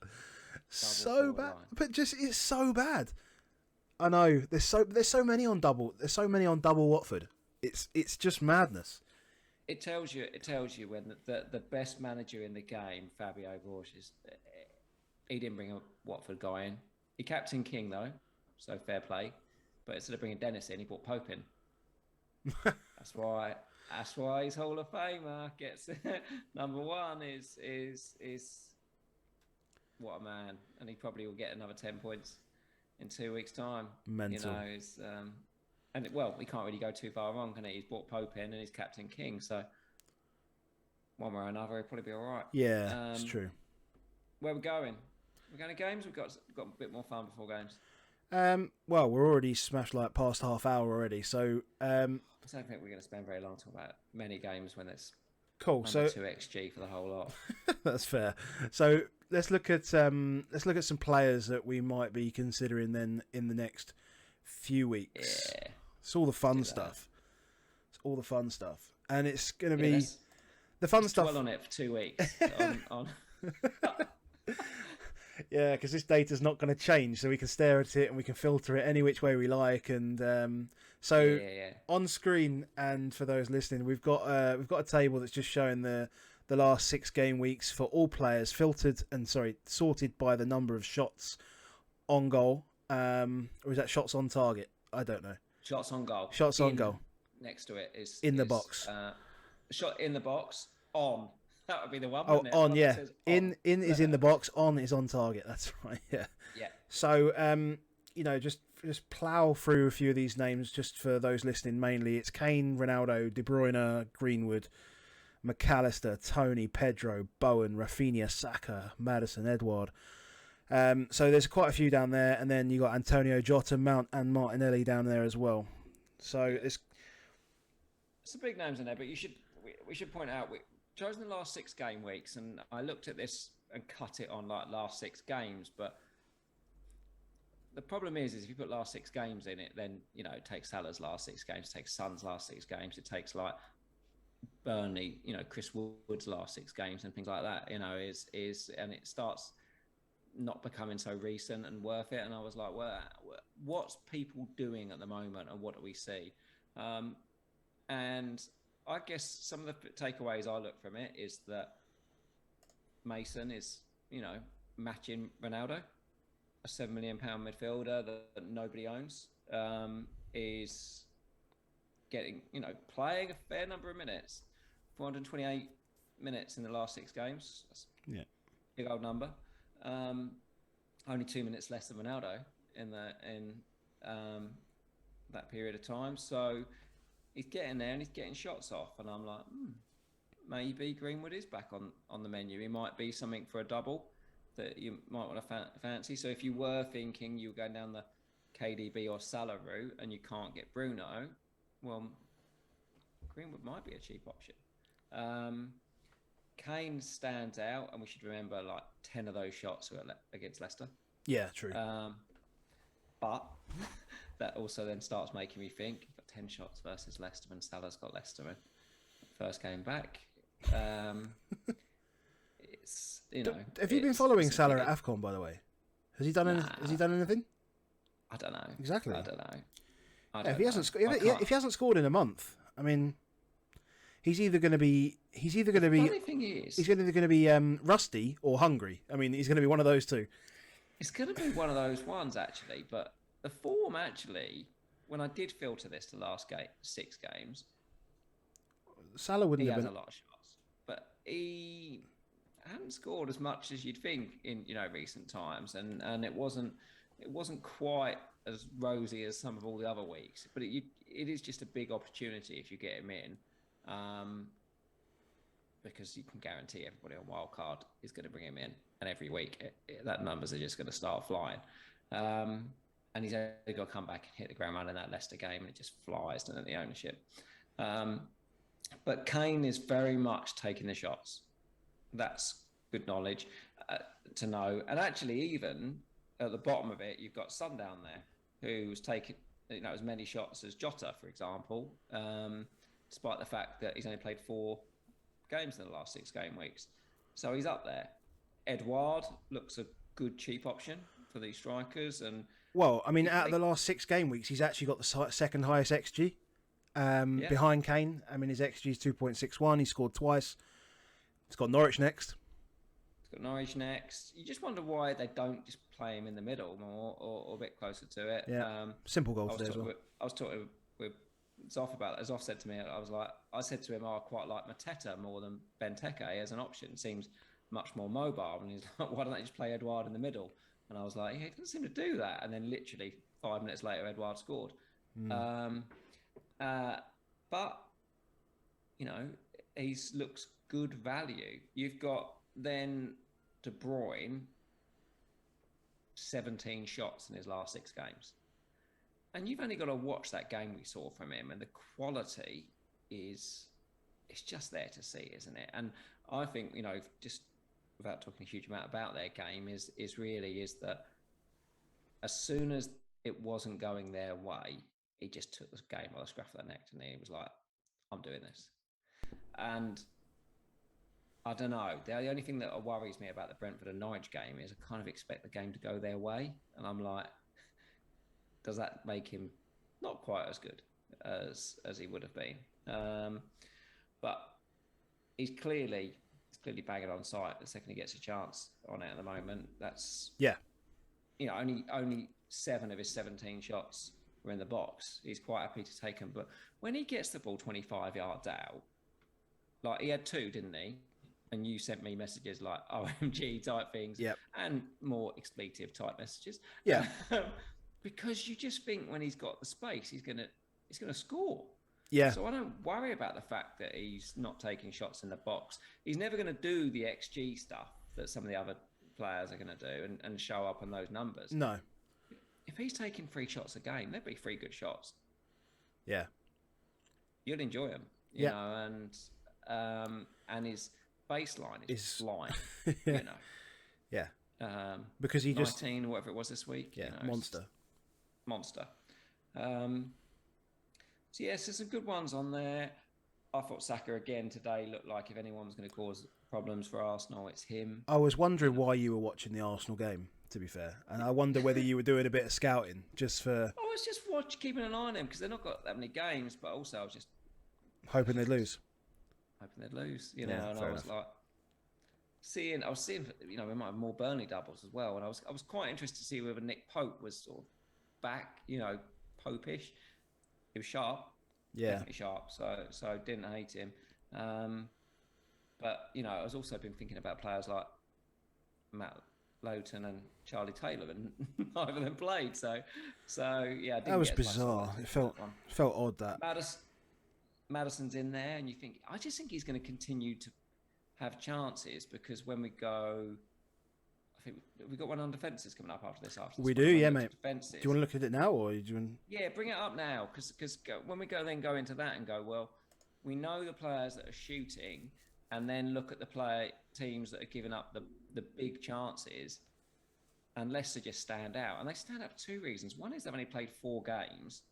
So bad. But it's so bad. I know. There's so many on double. There's so many on double Watford. It's just madness. It tells you when the best manager in the game, Fabio Borges, he didn't bring a Watford guy in. He captained King, though, so fair play. But instead of bringing Dennis in, he brought Pope in. That's why he's Hall of Famer. Gets number 1 is what a man, and he probably will get another 10 points in 2 weeks' time. Mental. He can't really go too far wrong, can he? He's brought Pope in and he's captain King, so one way or another, he'll probably be all right. Yeah, it's true. Where are we going? We're going to games. We've got a bit more fun before games. Well, we're already smashed like past half hour already, so I don't think we're going to spend very long talking about many games when it's cool. So 2 XG for the whole lot. That's fair. So let's look at some players that we might be considering then in the next few weeks. Yeah, it's all the fun stuff. It's all the fun stuff, and it's going to be the fun stuff. Dwell on it for 2 weeks. on. Yeah, because this data's not going to change, so we can stare at it and we can filter it any which way we like. And on screen, and for those listening, we've got a table that's just showing the last 6 game weeks for all players, sorted by the number of shots on goal, or is that shots on target? I don't know. Shots on goal. Shots on goal. Next to it is in the box. Shot in the box on. That would be the one. Oh, on, yeah. On. In is in the box. On is on target. That's right. Yeah. Yeah. So, just plough through a few of these names just for those listening. Mainly, it's Kane, Ronaldo, De Bruyne, Greenwood, McAllister, Tony, Pedro, Bowen, Rafinha, Saka, Maddison, Edouard. So there's quite a few down there, and then you got Antonio, Jota, Mount, and Martinelli down there as well. So it's some big names in there, but we should point out we've chosen the last 6 game weeks, and I looked at this and cut it on like last 6 games, but the problem is if you put last 6 games in it, then it takes Salah's last 6 games, it takes Son's last 6 games, it takes like Burnley, Chris Wood's last 6 games and things like that. And it starts not becoming so recent and worth it. And I was like, well, what's people doing at the moment, and what do we see? And I guess some of the takeaways I look from it is that Mason is, matching Ronaldo, a £7 million midfielder that nobody owns, is getting, playing a fair number of minutes, 428 minutes in the last 6 games. That's a big old number. Only 2 minutes less than Ronaldo in that period of time. So he's getting there and he's getting shots off, and I'm like, maybe Greenwood is back on the menu. He might be something for a double. that you might want to fancy. So if you were thinking you were going down the KDB or Salah route and you can't get Bruno, well, Greenwood might be a cheap option. Kane stands out, and we should remember like 10 of those shots were against Leicester. Yeah, true. But that also then starts making me think, you've got 10 shots versus Leicester, and Salah's got Leicester in first game back. It's, you know. Have you been following Salah at AFCON, by the way? Has he done anything? I don't know. Exactly. I don't know. If he hasn't scored in a month, I mean, he's either going to be rusty or hungry. I mean, he's going to be one of those two. It's going to be one of those ones, actually. But the form, actually, when I did filter this to the last 6 games, Salah wouldn't have been a lot of shots, but he hadn't scored as much as you'd think in recent times, and it wasn't quite as rosy as some of all the other weeks. But it is just a big opportunity if you get him in. Because you can guarantee everybody on Wildcard is going to bring him in, and every week that numbers are just going to start flying. And he's only got to come back and hit the ground running in that Leicester game, and it just flies to the ownership. But Kane is very much taking the shots. That's good knowledge to know. And actually, even at the bottom of it, you've got Son down there who's taken as many shots as Jota, for example. Despite the fact that he's only played 4 games in the last 6 game weeks. So he's up there. Edouard looks a good cheap option for these strikers. And well, I mean, out of the last 6 game weeks, he's actually got the second highest XG behind Kane. I mean, his XG is 2.61. He scored twice. He's got Norwich next. You just wonder why they don't just play him in the middle more or a bit closer to it. Yeah, simple goal today as well. I was talking with Zoff about that. As Zoff said to me, I said to him, I quite like Mateta more than Benteke as an option. Seems much more mobile. And he's like, why don't they just play Edouard in the middle? And I was like, he doesn't seem to do that. And then literally 5 minutes later, Edouard scored. But, he looks good value. You've got then De Bruyne, 17 shots in his last 6 games. And you've only got to watch that game we saw from him, and the quality it's just there to see, isn't it? And I think, just without talking a huge amount about their game, is that as soon as it wasn't going their way, he just took the game by the scruff of the neck, and he was like, I'm doing this. And I don't know. The only thing that worries me about the Brentford and Norwich game is I kind of expect the game to go their way, and I'm like, does that make him not quite as good as he would have been? But he's clearly bagging on sight the second he gets a chance on it at the moment. That's only 7 of his 17 shots were in the box. He's quite happy to take them, but when he gets the ball 25 yards out, like he had 2, didn't he? And you sent me messages like OMG type things, and more expletive type messages. Yeah. Because you just think when he's got the space, he's gonna score. Yeah. So I don't worry about the fact that he's not taking shots in the box. He's never going to do the XG stuff that some of the other players are going to do and show up on those numbers. No. If he's taking 3 shots a game, there'd be 3 good shots. Yeah. You'd enjoy them, you know, and his baseline is flying, Yeah. Because he 19, whatever it was this week. Yeah, monster. So yes, there's some good ones on there. I thought Saka again today looked like if anyone was going to cause problems for Arsenal, it's him. I was wondering why you were watching the Arsenal game, to be fair, and I wonder whether you were doing a bit of scouting just for. I was just keeping an eye on them because they've not got that many games, but also I was just hoping they'd lose. And I was like. I was seeing, we might have more Burnley doubles as well, and I was quite interested to see whether Nick Pope was sort of back, Pope-ish. He was sharp, definitely sharp. So I didn't hate him, but I was also been thinking about players like Matt Lowton and Charlie Taylor, and neither of them played. So yeah, that was bizarre. It felt odd that Maddison's in there, and I just think he's going to continue to have chances because when we go, I I think we've got one on defences coming up after this. We do, yeah, mate. Defences. Do you want to look at it now, or do you want... Yeah, bring it up now, because when we go into that and go, well, we know the players that are shooting, and then look at the teams that are giving up the big chances, and Leicester just stand out. And they stand out for two reasons. One is they've only played 4 games.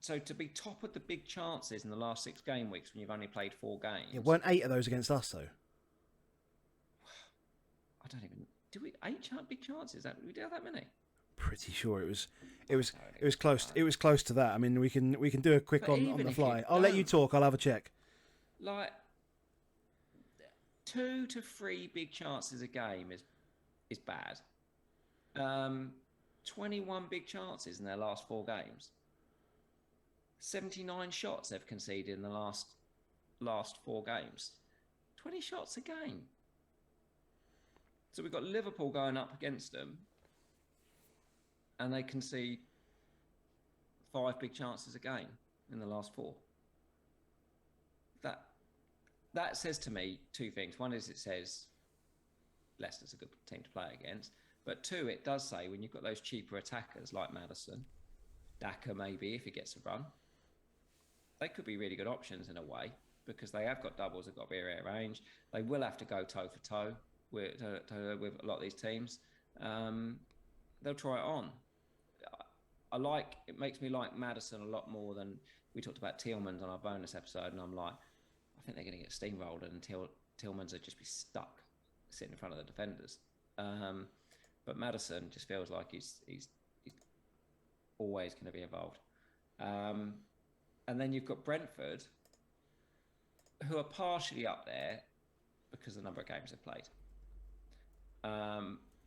So to be top of the big chances in the last 6 game weeks when you've only played 4 games... Yeah, weren't 8 of those against us, though? I don't even... Did we... 8 big chances? Did we do that many? Pretty sure it was close. It was close to that. I mean, we can do a quick on the fly. I'll let you talk. I'll have a check. Like 2 to 3 big chances a game is bad. 21 big chances in their last 4 games. 79 shots they've conceded in the last 4 games. 20 shots a game. So we've got Liverpool going up against them, and they concede 5 big chances a game in the last 4. That says to me 2 things. One is it says Leicester's a good team to play against. But 2, it does say when you've got those cheaper attackers like Maddison, Daka maybe if he gets a run, they could be really good options in a way, because they have got doubles, they've got very rare range. They will have to go toe for toe with a lot of these teams. They'll try it on. It makes me like Maddison a lot more than we talked about Tielemans on our bonus episode, and I'm like, I think they're going to get steamrolled until Tielemans will just be stuck sitting in front of the defenders. But Maddison just feels like he's always going to be involved. And then you've got Brentford, who are partially up there because of the number of games they've played.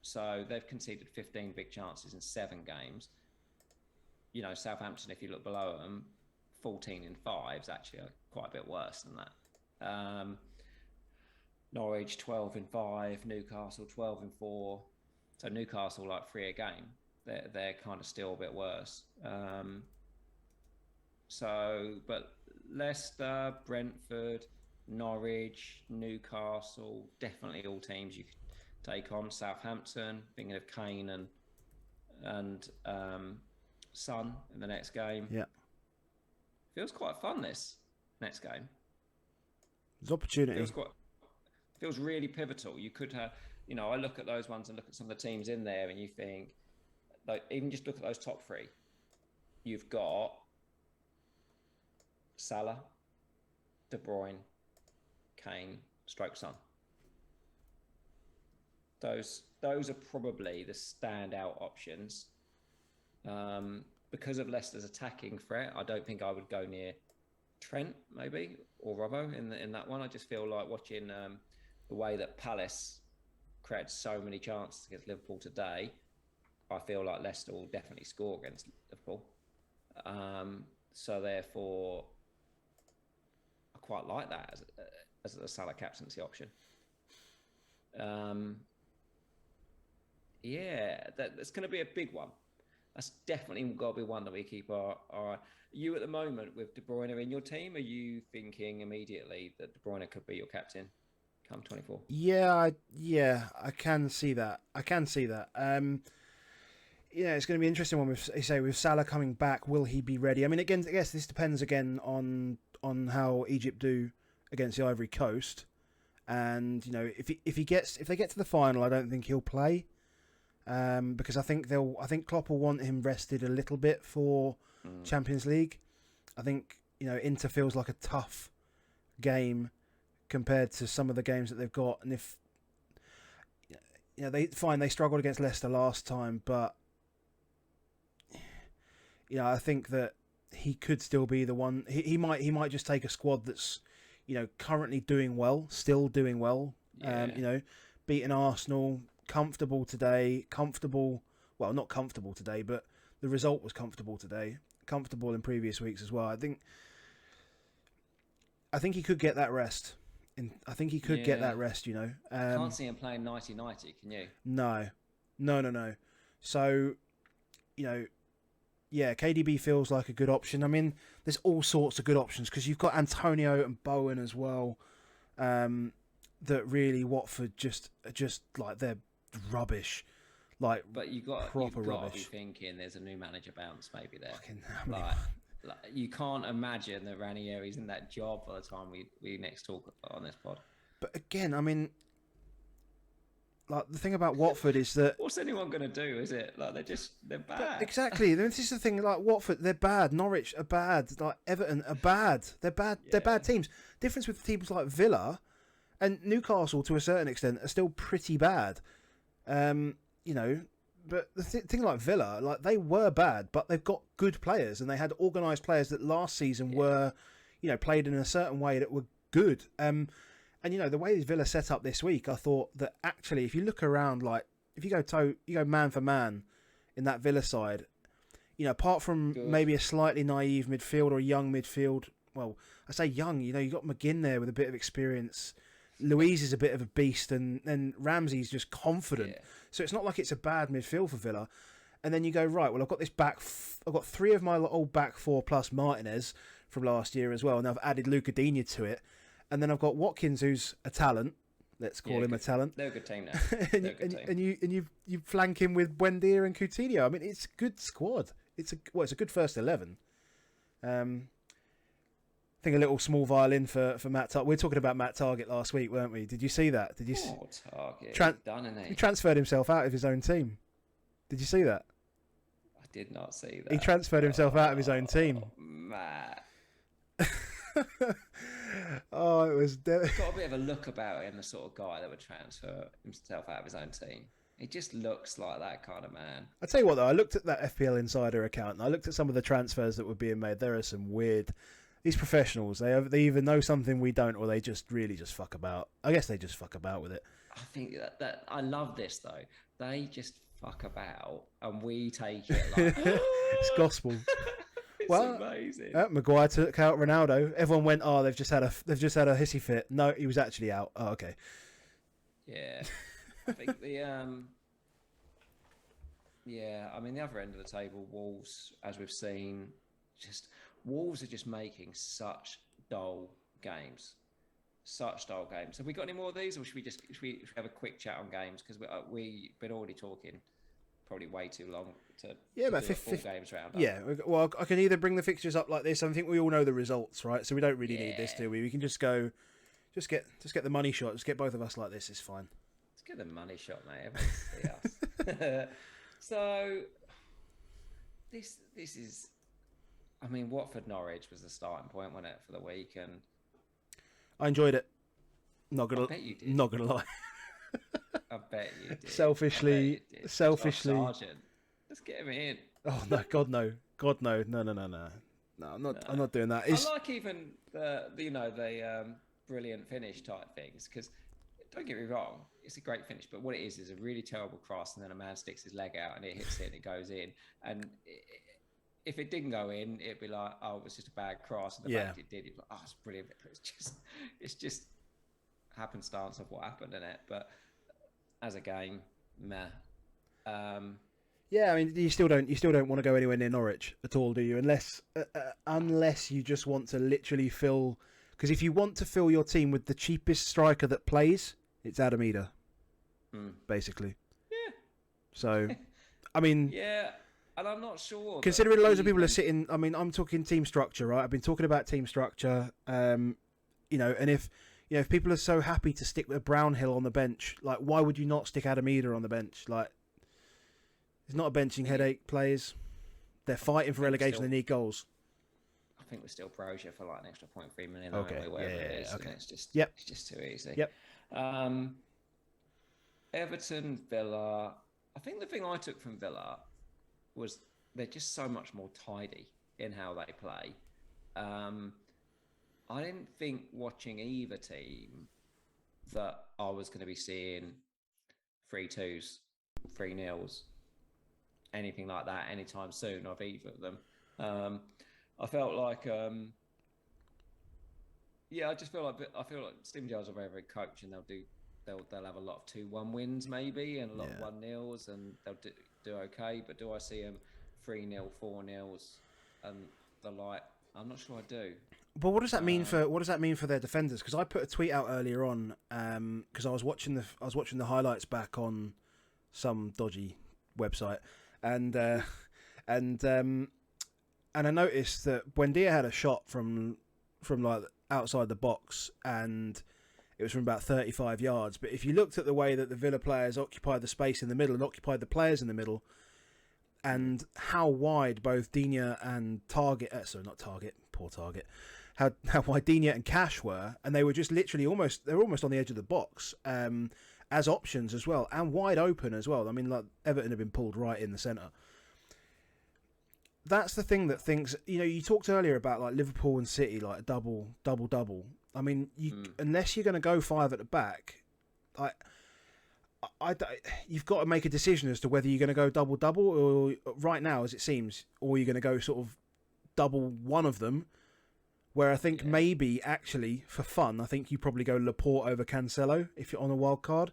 So they've conceded 15 big chances in 7 games. You know, Southampton, if you look below them, 14 in 5 is actually quite a bit worse than that. Norwich 12 in 5, Newcastle 12 in 4. So Newcastle like 3 a game. They're kind of still a bit worse. But Leicester, Brentford, Norwich, Newcastle, definitely all teams you could take on. Southampton, thinking of Kane and Son in the next game. Yeah. Feels quite fun, this next game. There's opportunity. Feels really pivotal. You could have, I look at those ones and look at some of the teams in there, and you think, like, even just look at those top 3. You've got Salah, De Bruyne, Kane, Son. Those are probably the standout options. Because of Leicester's attacking threat, I don't think I would go near Trent, maybe, or Robbo in that one. I just feel like watching the way that Palace created so many chances against Liverpool today. I feel like Leicester will definitely score against Liverpool. So therefore, I quite like that as a Salah captaincy option. That's going to be a big one. That's definitely got to be one that we keep our eye. You at the moment with De Bruyne in your team, are you thinking immediately that De Bruyne could be your captain come 24? Yeah, I can see that. It's going to be interesting when with Salah coming back. Will he be ready? I mean, again, I guess this depends again on how Egypt do against the Ivory Coast, and if they get to the final, I don't think he'll play. Because I think Klopp will want him rested a little bit for Champions League. I think Inter feels like a tough game compared to some of the games that they've got, and if they struggled against Leicester last time, but I think that he could still be the one. He might just take a squad that's currently doing well, still doing well. Yeah. Beating Arsenal. Comfortable today. Well, not comfortable today, but the result was comfortable today. Comfortable in previous weeks as well. I think he could get that rest. Get that rest. Can't see him playing 90-90, can you? No. So, KDB feels like a good option. I mean, there's all sorts of good options because you've got Antonio and Bowen as well. That really Watford just like rubbish. Like, but you've got to be thinking there's a new manager bounce maybe there. Like you can't imagine that Ranieri's in that job by the time we next talk on this pod. But again, I mean, like the thing about Watford is that what's anyone going to do? Is it like they're bad? Exactly. This is the thing. Like Watford, they're bad. Norwich are bad. Like Everton are bad. They're bad. Yeah. They're bad teams. Difference with teams like Villa and Newcastle to a certain extent are still pretty bad. But the thing like Villa, like they were bad, but they've got good players and they had organised players that last season were, played in a certain way that were good. And the way Villa set up this week, I thought that actually, if you look around, like if you go man for man in that Villa side, apart from maybe a slightly naive midfield or a young midfield. Well, I say young. You got McGinn there with a bit of experience. Louise is a bit of a beast, and then Ramsey's just confident. Yeah. So it's not like it's a bad midfield for Villa. And then you go, right, well, I've got this back. I've got 3 of my old back 4 plus Martinez from last year as well. And I've added Luca Digne to it. And then I've got Watkins, who's a talent. Let's call him a talent. They're a good team now. and you flank him with Buendia and Coutinho. I mean, it's a good squad. It's a good first 11. I think a little small violin for Matt Targett. We were talking about Matt Targett last week, weren't we? Did you see that? Did you? Targett. He transferred himself out of his own team. Did you see that? I did not see that. He transferred himself out of his own team. Matt. Oh, it was. He's got a bit of a look about him, the sort of guy that would transfer himself out of his own team. He just looks like that kind of man. I tell you what, though, I looked at that FPL Insider account and I looked at some of the transfers that were being made. There are some weird. These professionals, they either know something we don't, or they just really just fuck about. I guess they just fuck about with it. I think that I love this though. They just fuck about, and we take it like it's gospel. It's amazing. Maguire took out Ronaldo. Everyone went, "Oh, they've just had a hissy fit." No, he was actually out. Oh, okay. Yeah, I think the I mean the other end of the table, Wolves, as we've seen, Wolves are just making such dull games. Have we got any more of these, or should we have a quick chat on games? Because we've been already talking probably way too long to about do a full games round. Yeah, well, I can either bring the fixtures up like this. I think we all know the results, right? So we don't really need this, do we? We can just go, just get the money shot. Just get both of us like this. It's fine. Let's get the money shot, mate. Everyone see us. So this is. I mean, Watford Norwich was the starting point, wasn't it, for the week? And I enjoyed it. I bet you did. Not gonna lie. I bet you did. Selfishly. Sergeant, let's get him in. Oh no! God no! No! I'm not doing that. I like even the brilliant finish type things, because don't get me wrong, it's a great finish, but what it is a really terrible cross, and then a man sticks his leg out and it hits it and it goes in, and if it didn't go in, it'd be like, oh, it was just a bad cross. And the fact it did, you'd be like, oh, it's brilliant. It's just happenstance of what happened in it. But as a game, meh. Yeah, I mean, you still don't want to go anywhere near Norwich at all, do you? Unless you just want to literally fill, because if you want to fill your team with the cheapest striker that plays, it's Adam Eder, basically. Yeah. So, I mean, yeah. And I'm not sure. Considering loads of people are sitting, I mean, I'm talking team structure, right? I've been talking about team structure, and if people are so happy to stick with Brownhill on the bench, like, why would you not stick Adam Eder on the bench? Like, it's not a benching headache. Players, they're fighting for relegation. They need goals. I think we're still Brozier for like an extra 0.3 million. Okay. It is. Okay. And it's just too easy. Yep. Everton, Villa. I think the thing I took from Villa was they're just so much more tidy in how they play. I didn't think watching either team that I was going to be seeing 3-2s, 3-0s, anything like that anytime soon of either of them. I felt like, I feel like Steven Gerrard's a very, very coach, and they'll have a lot of 2-1 wins maybe, and a lot of 1-0s, and they'll do okay. But do I see them 3-0, 4-0s, and the like? I'm not sure I do. But what does that mean for their defenders? Because I put a tweet out earlier on, because I was watching the highlights back on some dodgy website, and and I noticed that Buendia had a shot from like outside the box, and it was from about 35 yards. But if you looked at the way that the Villa players occupied the space in the middle and occupied the players in the middle, and how wide both Digne and how wide Digne and Cash were, and they were just literally almost on the edge of the box as options as well, and wide open as well. I mean, like Everton have been pulled right in the centre. That's the thing that thinks, you talked earlier about like Liverpool and City, like a double. I mean, unless you're going to go 5 at the back, you've got to make a decision as to whether you're going to go double, or right now, as it seems, or you're going to go sort of double one of them. Where I think maybe actually for fun, I think you probably go Laporte over Cancelo if you're on a wild card.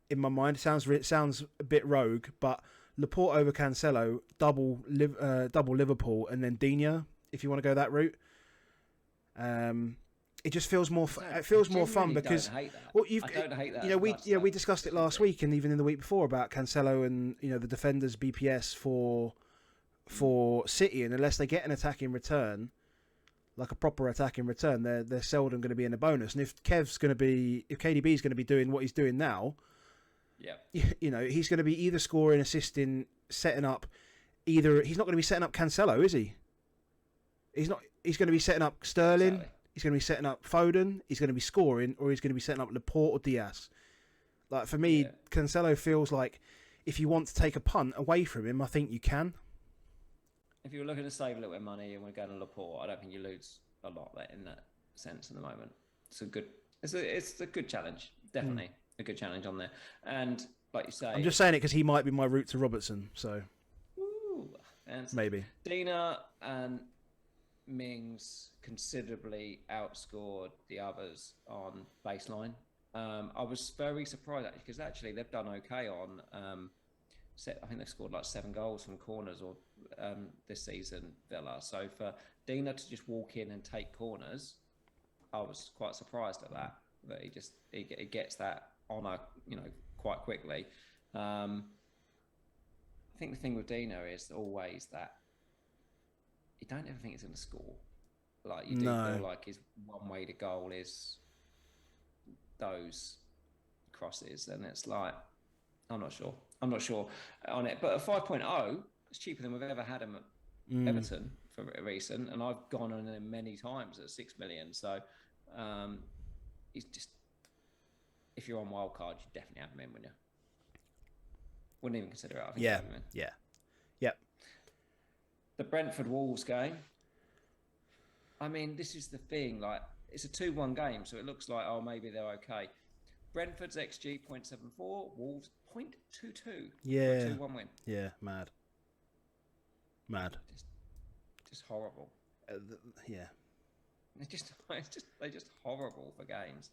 In my mind, it sounds a bit rogue, but Laporte over Cancelo, double Liverpool, and then Digne if you want to go that route. It just feels more. It feels more fun because I don't hate that. We discussed it last week and even in the week before about Cancelo and the defenders' BPS for City, and unless they get an attack in return, like a proper attack in return, they're seldom going to be in a bonus. And if KDB is going to be doing what he's doing now. Yeah, he's going to be either scoring, assisting, setting up. He's not going to be setting up Cancelo, is he? He's not. He's going to be setting up Sterling. Exactly. He's going to be setting up Foden. He's going to be scoring, or he's going to be setting up Laporte or Diaz. Like for me, Cancelo feels like if you want to take a punt away from him, I think you can. If you're looking to save a little bit of money and we're going to Laporte, I don't think you lose a lot there in that sense at the moment. It's a good challenge, definitely. A good challenge on there. And like you say, I'm just saying it because he might be my route to Robertson, so maybe Digne and Mings considerably outscored the others on baseline. I was very surprised actually, because actually they've done okay on I think they've scored like 7 goals from corners or this season, Villa. So for Digne to just walk in and take corners, I was quite surprised at that he gets that honour, quite quickly. I think the thing with Digne is always that you don't ever think he's going to score. Like you do feel like his one way to goal is those crosses, and it's like I'm not sure on it. But a 5.0 is cheaper than we've ever had him at Everton for recent, and I've gone on him many times at 6 million. So he's just. If you're on Wildcard, you definitely have him in, wouldn't you? Wouldn't even consider it. I think Yeah. The Brentford Wolves game. I mean, this is the thing. Like, it's a 2-1 game, so it looks like maybe they're okay. Brentford's XG 0.74, Wolves 0.22. Yeah. 2-1 win. Yeah, mad. Just horrible. Yeah. They're just horrible for games.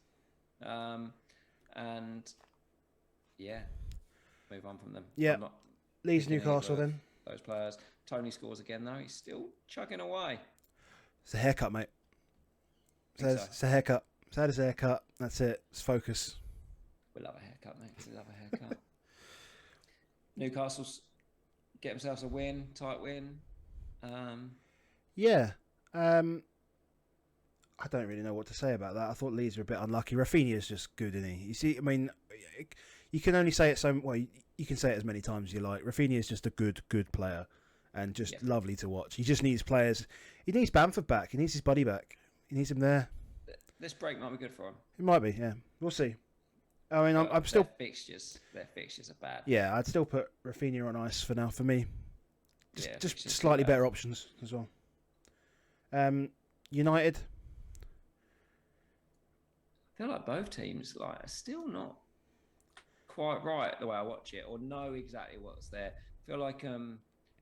And move on from them. Yeah, Leeds Newcastle then. Those players. Tony scores again though. He's still chugging away. It's a haircut, mate. It's a haircut. Sad as a haircut. That's it. It's focus. We love a haircut, mate. We love a haircut. Newcastle's get themselves a win, tight win. I don't really know what to say about that. I thought Leeds were a bit unlucky. Rafinha's just good, isn't he? You see, I mean, you can only say it you can say it as many times as you like. Rafinha's just a good player and just lovely to watch. He just needs players. He needs Bamford back. He needs his buddy back. He needs him there. This break might be good for him. It might be, yeah. We'll see. I mean, I'm still... Their fixtures are bad. Yeah, I'd still put Rafinha on ice for now, for me. Just slightly better options as well. United... I feel like both teams are still not quite right the way I watch it, or know exactly what's there. I feel like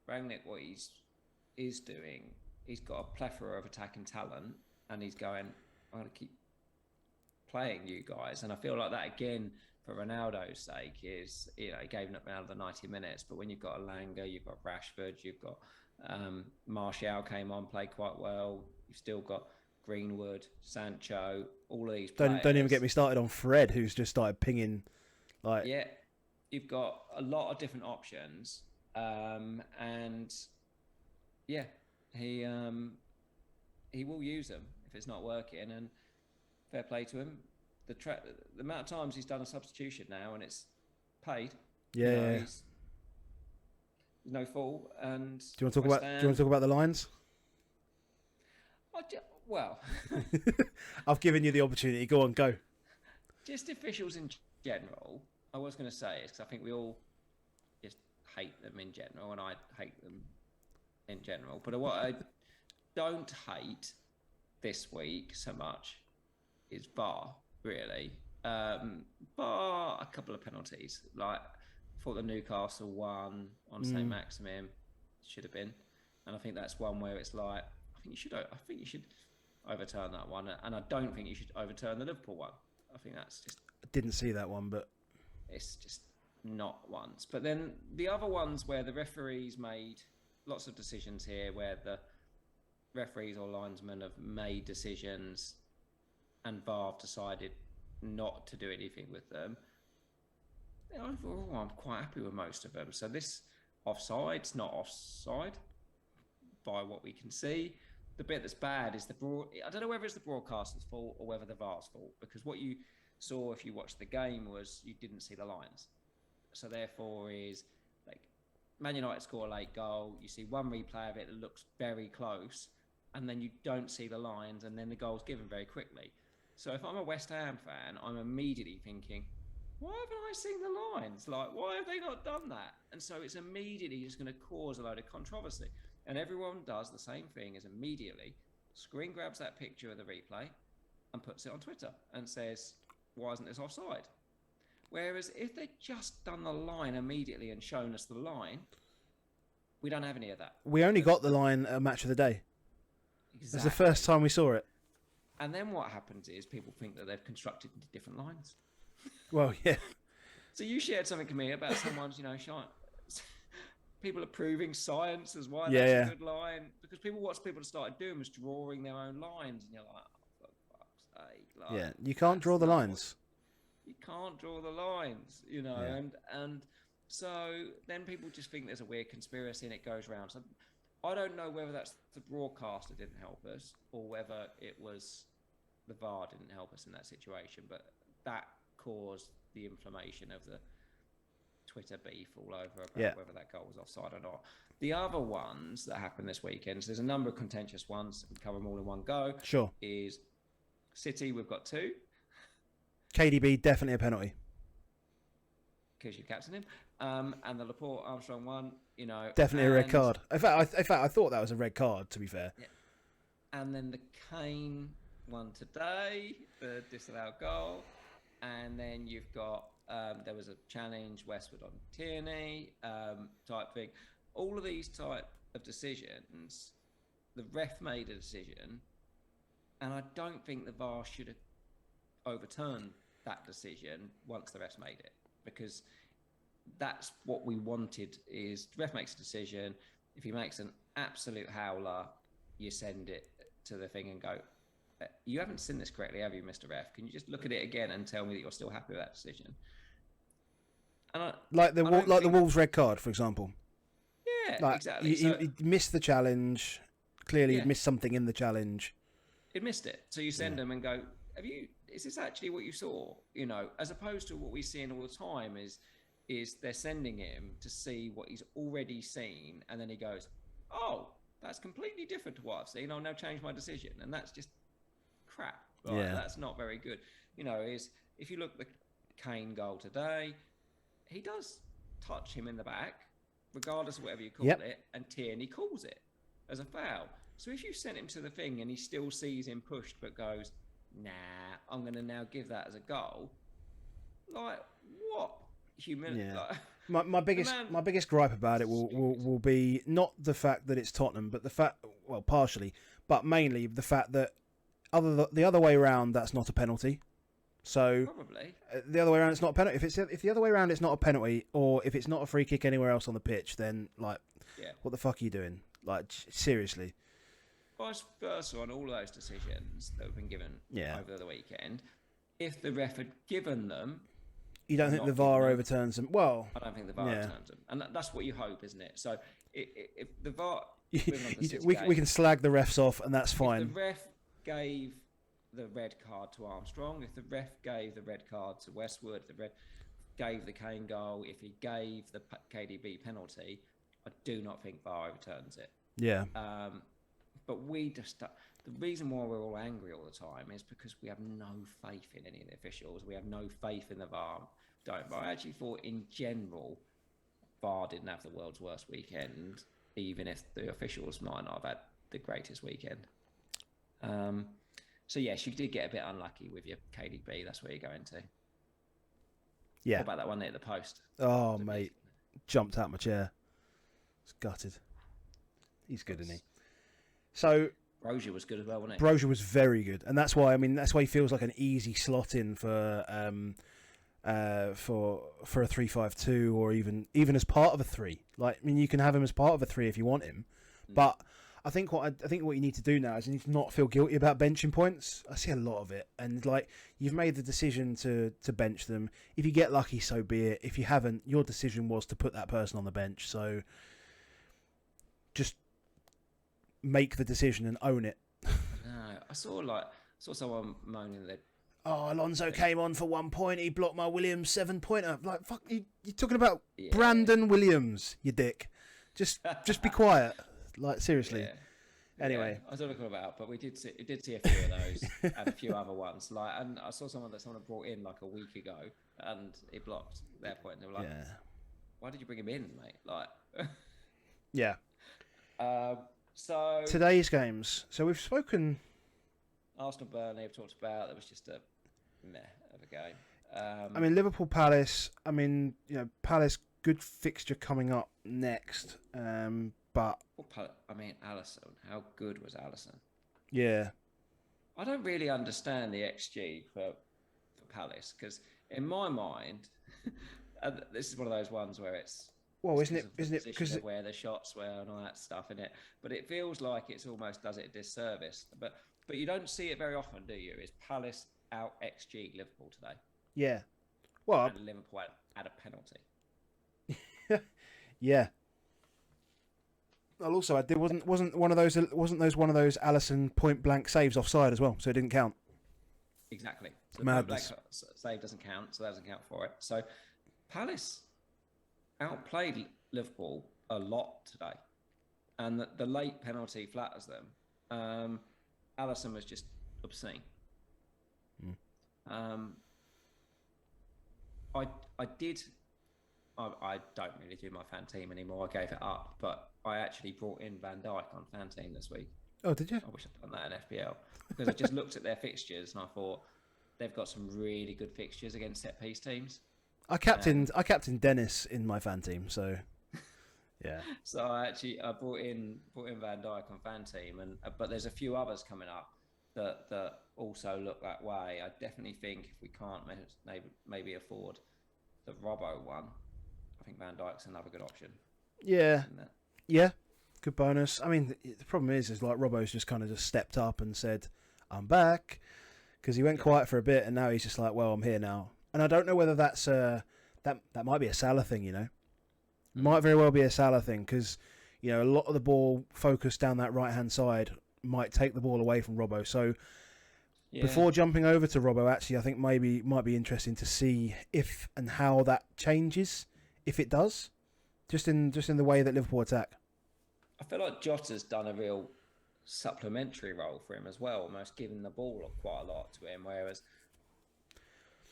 Rangnick, what he's doing, he's got a plethora of attacking talent, and he's going, I'm going to keep playing you guys. And I feel like that again for Ronaldo's sake is, he gave up another 90 minutes. But when you've got Elanga, you've got Rashford, you've got Martial came on, played quite well. You've still got Greenwood, Sancho, all of these players. Don't even get me started on Fred, who's just started pinging. you've got a lot of different options, and yeah, he will use them if it's not working, and fair play to him. The amount of times he's done a substitution now and it's paid. Yeah. He's no fault. And do you want to talk about the lines? Well, I've given you the opportunity. Go on, go. Just officials in general. I was going to say is because I think we all just hate them in general, and I hate them in general. But what I don't hate this week so much is VAR, really. Bar a couple of penalties. Like, I thought the Newcastle one on St. Maximin should have been. And I think that's one where it's like, I think you should overturn that one. And I don't think you should overturn the Liverpool one. I think that's just... I didn't see that one, but... It's just not once. But then the other ones where the referees made lots of decisions here, where the referees or linesmen have made decisions and VAR have decided not to do anything with them. Overall, I'm quite happy with most of them. So this offside's not offside by what we can see. The bit that's bad is I don't know whether it's the broadcaster's fault or whether the VAR's fault, because what you saw if you watched the game was you didn't see the lines. So therefore is like Man United score a late goal, you see one replay of it that looks very close, and then you don't see the lines, and then the goal's given very quickly. So if I'm a West Ham fan, I'm immediately thinking, why haven't I seen the lines? Like, why have they not done that? And so it's immediately just going to cause a load of controversy. And everyone does the same thing, is immediately screen grabs that picture of the replay and puts it on Twitter and says, why isn't this offside? Whereas if they'd just done the line immediately and shown us the line, we don't have any of that. We only got the line at Match of the Day. Exactly. It's the first time we saw it. And then what happens is people think that they've constructed different lines. Well, yeah. So you shared something to me about someone's, people are proving science as well. Yeah, that's a good line. Because what people started doing was drawing their own lines. And you're like, oh, for fuck's sake. Like, yeah, you can't draw the lines. You can't draw the lines, Yeah. And so then people just think there's a weird conspiracy and it goes round. So I don't know whether that's the broadcaster didn't help us or whether it was the VAR didn't help us in that situation, but that caused the inflammation of the Twitter beef all over about whether that goal was offside or not. The other ones that happened this weekend, so there's a number of contentious ones, we cover them all in one go. Sure. Is City, we've got 2. KDB, definitely a penalty. Because you captain him. And the Laporte Armstrong one, definitely a red card. In fact, I thought that was a red card, to be fair. Yeah. And then the Kane one today, the disallowed goal. And then you've got, there was a challenge, Westwood on Tierney type thing. All of these type of decisions, the ref made a decision, and I don't think the VAR should have overturned that decision once the refs made it, because that's what we wanted. Is the ref makes a decision, if he makes an absolute howler, you send it to the thing and go, you haven't seen this correctly, have you, Mr. Ref? Can you just look at it again and tell me that you're still happy with that decision? And the Wolves red card, for example. Yeah, exactly. He missed the challenge. Clearly, he missed something in the challenge. It missed it. So you send them and go, is this actually what you saw? As opposed to what we see all the time is they're sending him to see what he's already seen, and then he goes, oh, that's completely different to what I've seen. I'll now change my decision. And that's just crap. Right? Yeah. That's not very good. If you look at the Kane goal today, he does touch him in the back, regardless of whatever you call it, and Tierney calls it as a foul. So if you sent him to the thing and he still sees him pushed but goes, nah, I'm going to now give that as a goal, like, what? Humility. Yeah. Like, my biggest gripe about it will be not the fact that it's Tottenham, but the fact, well, partially, but mainly the fact that the other way around, that's not a penalty. So probably the other way around, it's not a penalty. If the other way around, it's not a penalty, or if it's not a free kick anywhere else on the pitch, then what the fuck are you doing? Like, seriously. Vice versa on all those decisions that have been given over the weekend. If the ref had given them You don't think the VAR overturns them? Well, I don't think the VAR overturns them, and that's what you hope, isn't it? So if the VAR, we can slag the refs off, and that's fine. If the ref gave the red card to Armstrong, if the ref gave the red card to Westwood, if the ref gave the Kane goal, if he gave the KDB penalty, I do not think VAR overturns it. Yeah. But we just the reason why we're all angry all the time is because we have no faith in any of the officials. We have no faith in the VAR. But I actually thought, in general, VAR didn't have the world's worst weekend, even if the officials might not have had the greatest weekend. So yes, you did get a bit unlucky with your KDB. That's where you're going to. Yeah. What about that one there at the post? Oh, mate, jumped out my chair. It's gutted. He's good, isn't he? So Brozier was good as well, wasn't he? Brozier was very good, and that's why he feels like an easy slot in for a 3-5-2, or even as part of a 3. Like, I mean, you can have him as part of a 3 if you want him, but I think what you need to do now is you need to not feel guilty about benching points. I see a lot of it, and like, you've made the decision to bench them. If you get lucky, so be it. If you haven't, your decision was to put that person on the bench. So just make the decision and own it. No, I saw someone moaning that, Alonso came on for 1 point. He blocked my Williams 7-pointer. Like, fuck, you're talking about Brandon Williams, you dick. Just be quiet. Like, seriously. Yeah. Anyway, I was talking about, but we did see a few of those and a few other ones. Like, and I saw someone brought in like a week ago, and he blocked their point. And they were like, "Why did you bring him in, mate?" Like, yeah. So today's games. So we've spoken. Arsenal Burnley, I've talked about. That was just a meh of a game. I mean, Liverpool Palace. I mean, Palace, good fixture coming up next. But I mean, Alisson. How good was Alisson? Yeah. I don't really understand the XG for Palace, because in my mind, this is one of those ones where it's. Well, isn't it because where the shots were and all that stuff in it? But it feels like it's almost does it a disservice. But you don't see it very often, do you? Is Palace out XG Liverpool today? Yeah. Well, and Liverpool had a penalty. Yeah. I'll also add, there wasn't one of those Alisson point blank saves offside as well, so it didn't count. Exactly. So madness. The point blank save doesn't count, so that doesn't count for it. So Palace outplayed Liverpool a lot today, and the late penalty flatters them. Alisson was just obscene. I don't really do my fan team anymore. I gave it up, but I actually brought in Van Dijk on fan team this week. Oh, did you? I wish I'd done that in FPL, because I just looked at their fixtures and I thought they've got some really good fixtures against set piece teams. I captained Dennis in my fan team, so yeah. So I brought in Van Dijk on fan team, but there's a few others coming up that also look that way. I definitely think if we can't maybe afford the Robbo one, I think Van Dijk's another good option. Yeah, yeah, good bonus. I mean, the problem is like Robbo's just kind of just stepped up and said, "I'm back," because he went quiet for a bit, and now he's just like, "Well, I'm here now." And I don't know whether that's that might be a Salah thing, Might very well be a Salah thing, because a lot of the ball focused down that right hand side might take the ball away from Robbo. So before jumping over to Robbo, actually, I think might be interesting to see if and how that changes, if it does, just in the way that Liverpool attack. I feel like Jota's done a real supplementary role for him as well, almost giving the ball quite a lot to him, whereas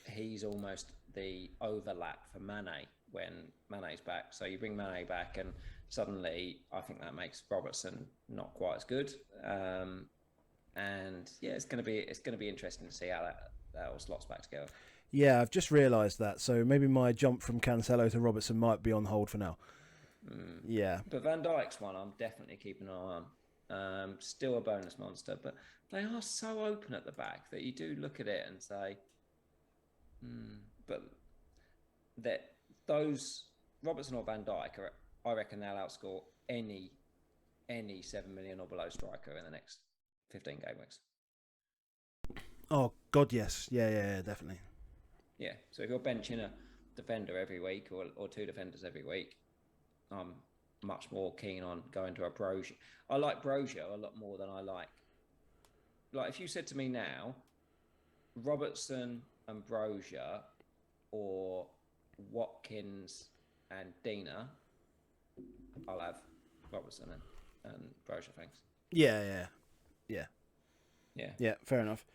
he's almost the overlap for Mane when Mane's back. So you bring Mane back, and suddenly I think that makes Robertson not quite as good. And yeah, it's going to be interesting to see how that all slots back together. Yeah, I've just realised that. So maybe my jump from Cancelo to Robertson might be on hold for now. Yeah, but Van Dijk's one I'm definitely keeping an eye on. Still a bonus monster, but they are so open at the back that you do look at it and say. But that those Robertson or Van Dijk I reckon they'll outscore any 7 million or below striker in the next 15 game weeks. Oh God, yes, yeah, definitely. Yeah. So if you're benching a defender every week or two defenders every week, I'm much more keen on going to a Brozier. I like Brozier a lot more than I like. Like if you said to me now, Robertson and Brozier or Watkins and Dina, I'll have Robertson and Brozier, thanks. Yeah. Fair enough.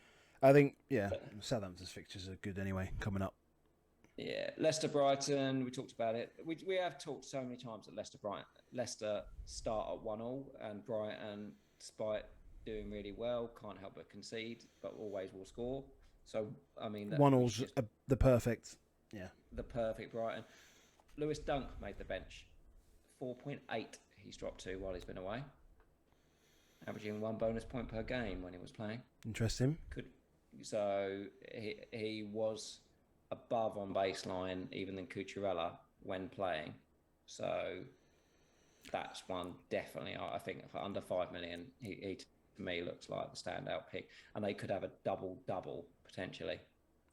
I think Southampton's fixtures are good anyway coming up. Yeah, Leicester Brighton. We talked about it. We have talked so many times that Leicester start at 1-1, and Brighton, despite doing really well, can't help but concede, but always will score. So I mean, 1-1's the perfect. Yeah, the perfect Brighton. Lewis Dunk made the bench. 4.8 he's dropped to while he's been away, averaging 1 bonus point per game when he was playing. Interesting. So he was above on baseline even than Cucurella when playing. So that's one definitely. I think for under 5 million, he to me looks like the standout pick, and they could have a double potentially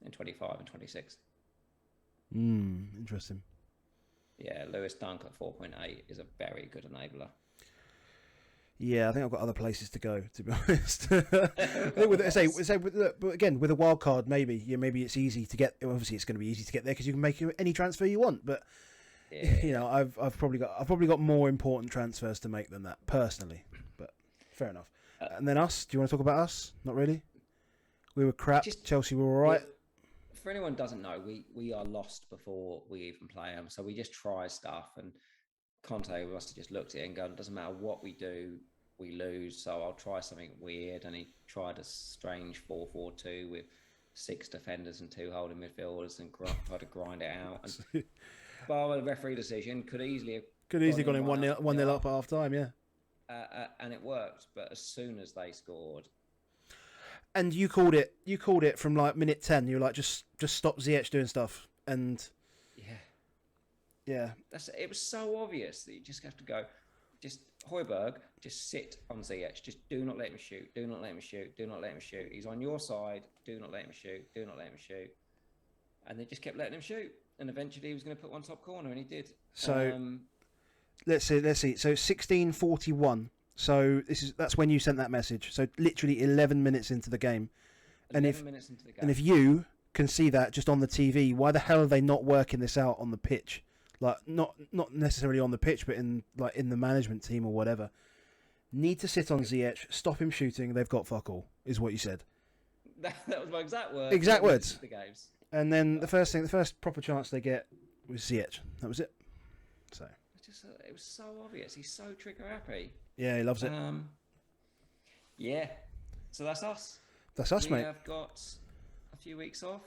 in 25 and 26. Interesting. Yeah, Lewis Dunk at 4.8 is a very good enabler. Yeah, I think I've got other places to go, to be honest. But again, with a wild card, maybe it's easy to get. Obviously, it's going to be easy to get there because you can make any transfer you want. But I've probably got more important transfers to make than that personally. But fair enough. And then us. Do you want to talk about us? Not really. We were crap. Chelsea were all right. For anyone who doesn't know, we are lost before we even play them. So we just try stuff, and Conte must have just looked at it and gone, it doesn't matter what we do, we lose, so I'll try something weird. And he tried a strange 4-4-2 with 6 defenders and 2 holding midfielders and tried to grind it out. And bar the referee decision, could easily gone in 1-0 up at half time, yeah. And it worked, but as soon as they scored... And you called it from like minute 10. You were like, just stop Ziyech doing stuff. And yeah, it was so obvious that you just have to go. Just Højbjerg, just sit on Ziyech. Just do not let him shoot. Do not let him shoot. Do not let him shoot. He's on your side. Do not let him shoot. Do not let him shoot. And they just kept letting him shoot. And eventually he was going to put one top corner, and he did. So let's see. So 16:41. So that's when you sent that message. So literally 11 minutes into the game. And if you can see that just on the TV, why the hell are they not working this out on the pitch? Like not necessarily on the pitch, but in the management team or whatever. Need to sit on Ziyech, stop him shooting. They've got fuck all, is what you said. That was my exact words. Exact words. The games. And then the first proper chance they get was Ziyech. That was it. So it was so obvious. He's so trigger happy. Yeah, he loves it. Yeah. So that's us. That's us, mate. We have got a few weeks off.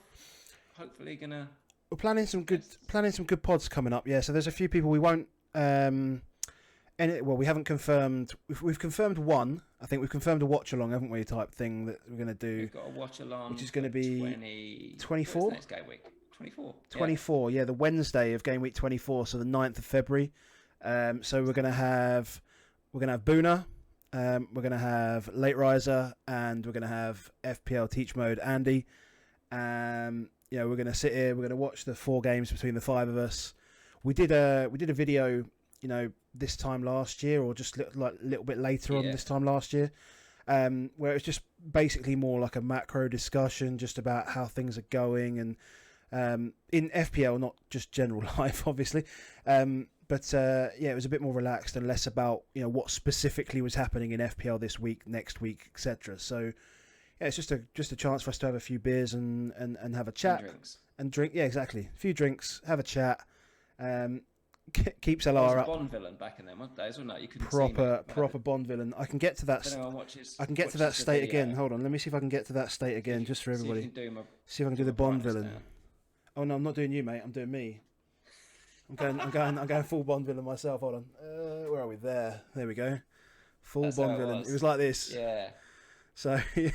Hopefully gonna... We're planning some good pods coming up, yeah. So there's a few people we won't... we haven't confirmed... We've confirmed one. I think we've confirmed a watch-along, haven't we, type thing that we're going to do. We've got a watch-along. Which is going to be... 24? Next game week. 24. 24, yeah. The Wednesday of game week 24, so the 9th of February. So we're going to have Boona, we're going to have Late Riser, and we're going to have FPL Teach Mode Andy. We're going to sit here. We're going to watch the 4 games between the 5 of us. We did a video, this time last year, or just a little bit later on this time last year, where it's just basically more like a macro discussion, just about how things are going, and in FPL, not just general life, obviously. But it was a bit more relaxed and less about what specifically was happening in FPL this week, next week, etc. So yeah, it's just a chance for us to have a few beers and have a chat and drink. Yeah, exactly. A few drinks, have a chat. Keep Salah up. Bond villain back in them days, wasn't it? You couldn't proper Bond villain. I can get to that. I can get to that state again. Hold on, let me see if I can get to that state again, just for everybody. See if I can do the Bond villain. Now. Oh no, I'm not doing you, mate. I'm doing me. I'm going full Bond villain myself. Hold on. Where are we? There we go. Full Bond villain. It was like this. Yeah. So you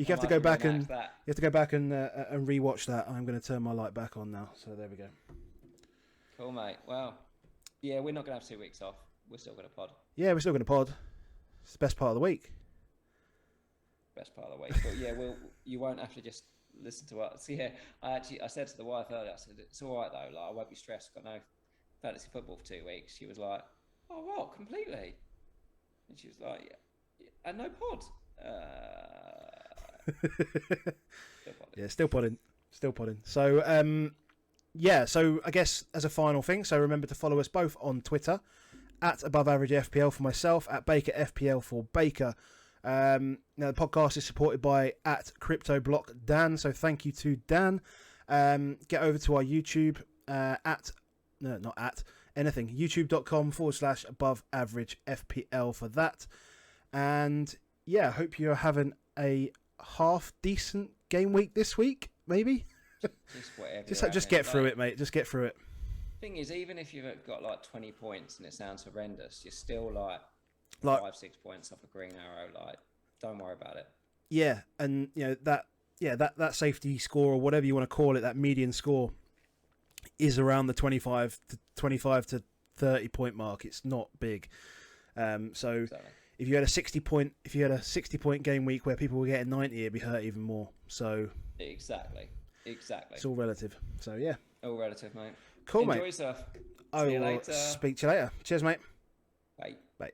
have to go back and rewatch that. I'm going to turn my light back on now. So there we go. Cool, mate. Well, yeah, we're not going to have 2 weeks off. We're still going to pod. Yeah, we're still going to pod. It's the best part of the week. Best part of the week. But yeah, you won't have to just listen to what. So yeah, I said to the wife earlier, I said it's all right though. Like I won't be stressed. Got no fantasy football for 2 weeks. She was like, "Oh what? Completely?" And she was like, "Yeah, and no pod." Still podding. So so I guess as a final thing, so remember to follow us both on Twitter at Above Average FPL for myself, at Baker FPL for Baker. Now the podcast is supported by at CryptoBlock Dan, so thank you to Dan. Get over to our YouTube youtube.com/Above Average FPL for that. And yeah, I hope you're having a half decent game week this week, maybe. Just get through it, mate. Just get through it. Thing is, even if you've got like 20 points and it sounds horrendous, you're still like 5-6 points off a green arrow. Like, don't worry about it. Yeah, and you know that safety score or whatever you want to call it, that median score is around the 25 to 30 point mark. It's not big. So Exactly. if you had a 60 point game week where people were getting 90, it'd be hurt even more. So Exactly. It's all relative. So yeah. All relative, mate. Cool, Enjoy mate. yourself. I See you will later. speak to you later. Cheers, mate. Bye. Bye.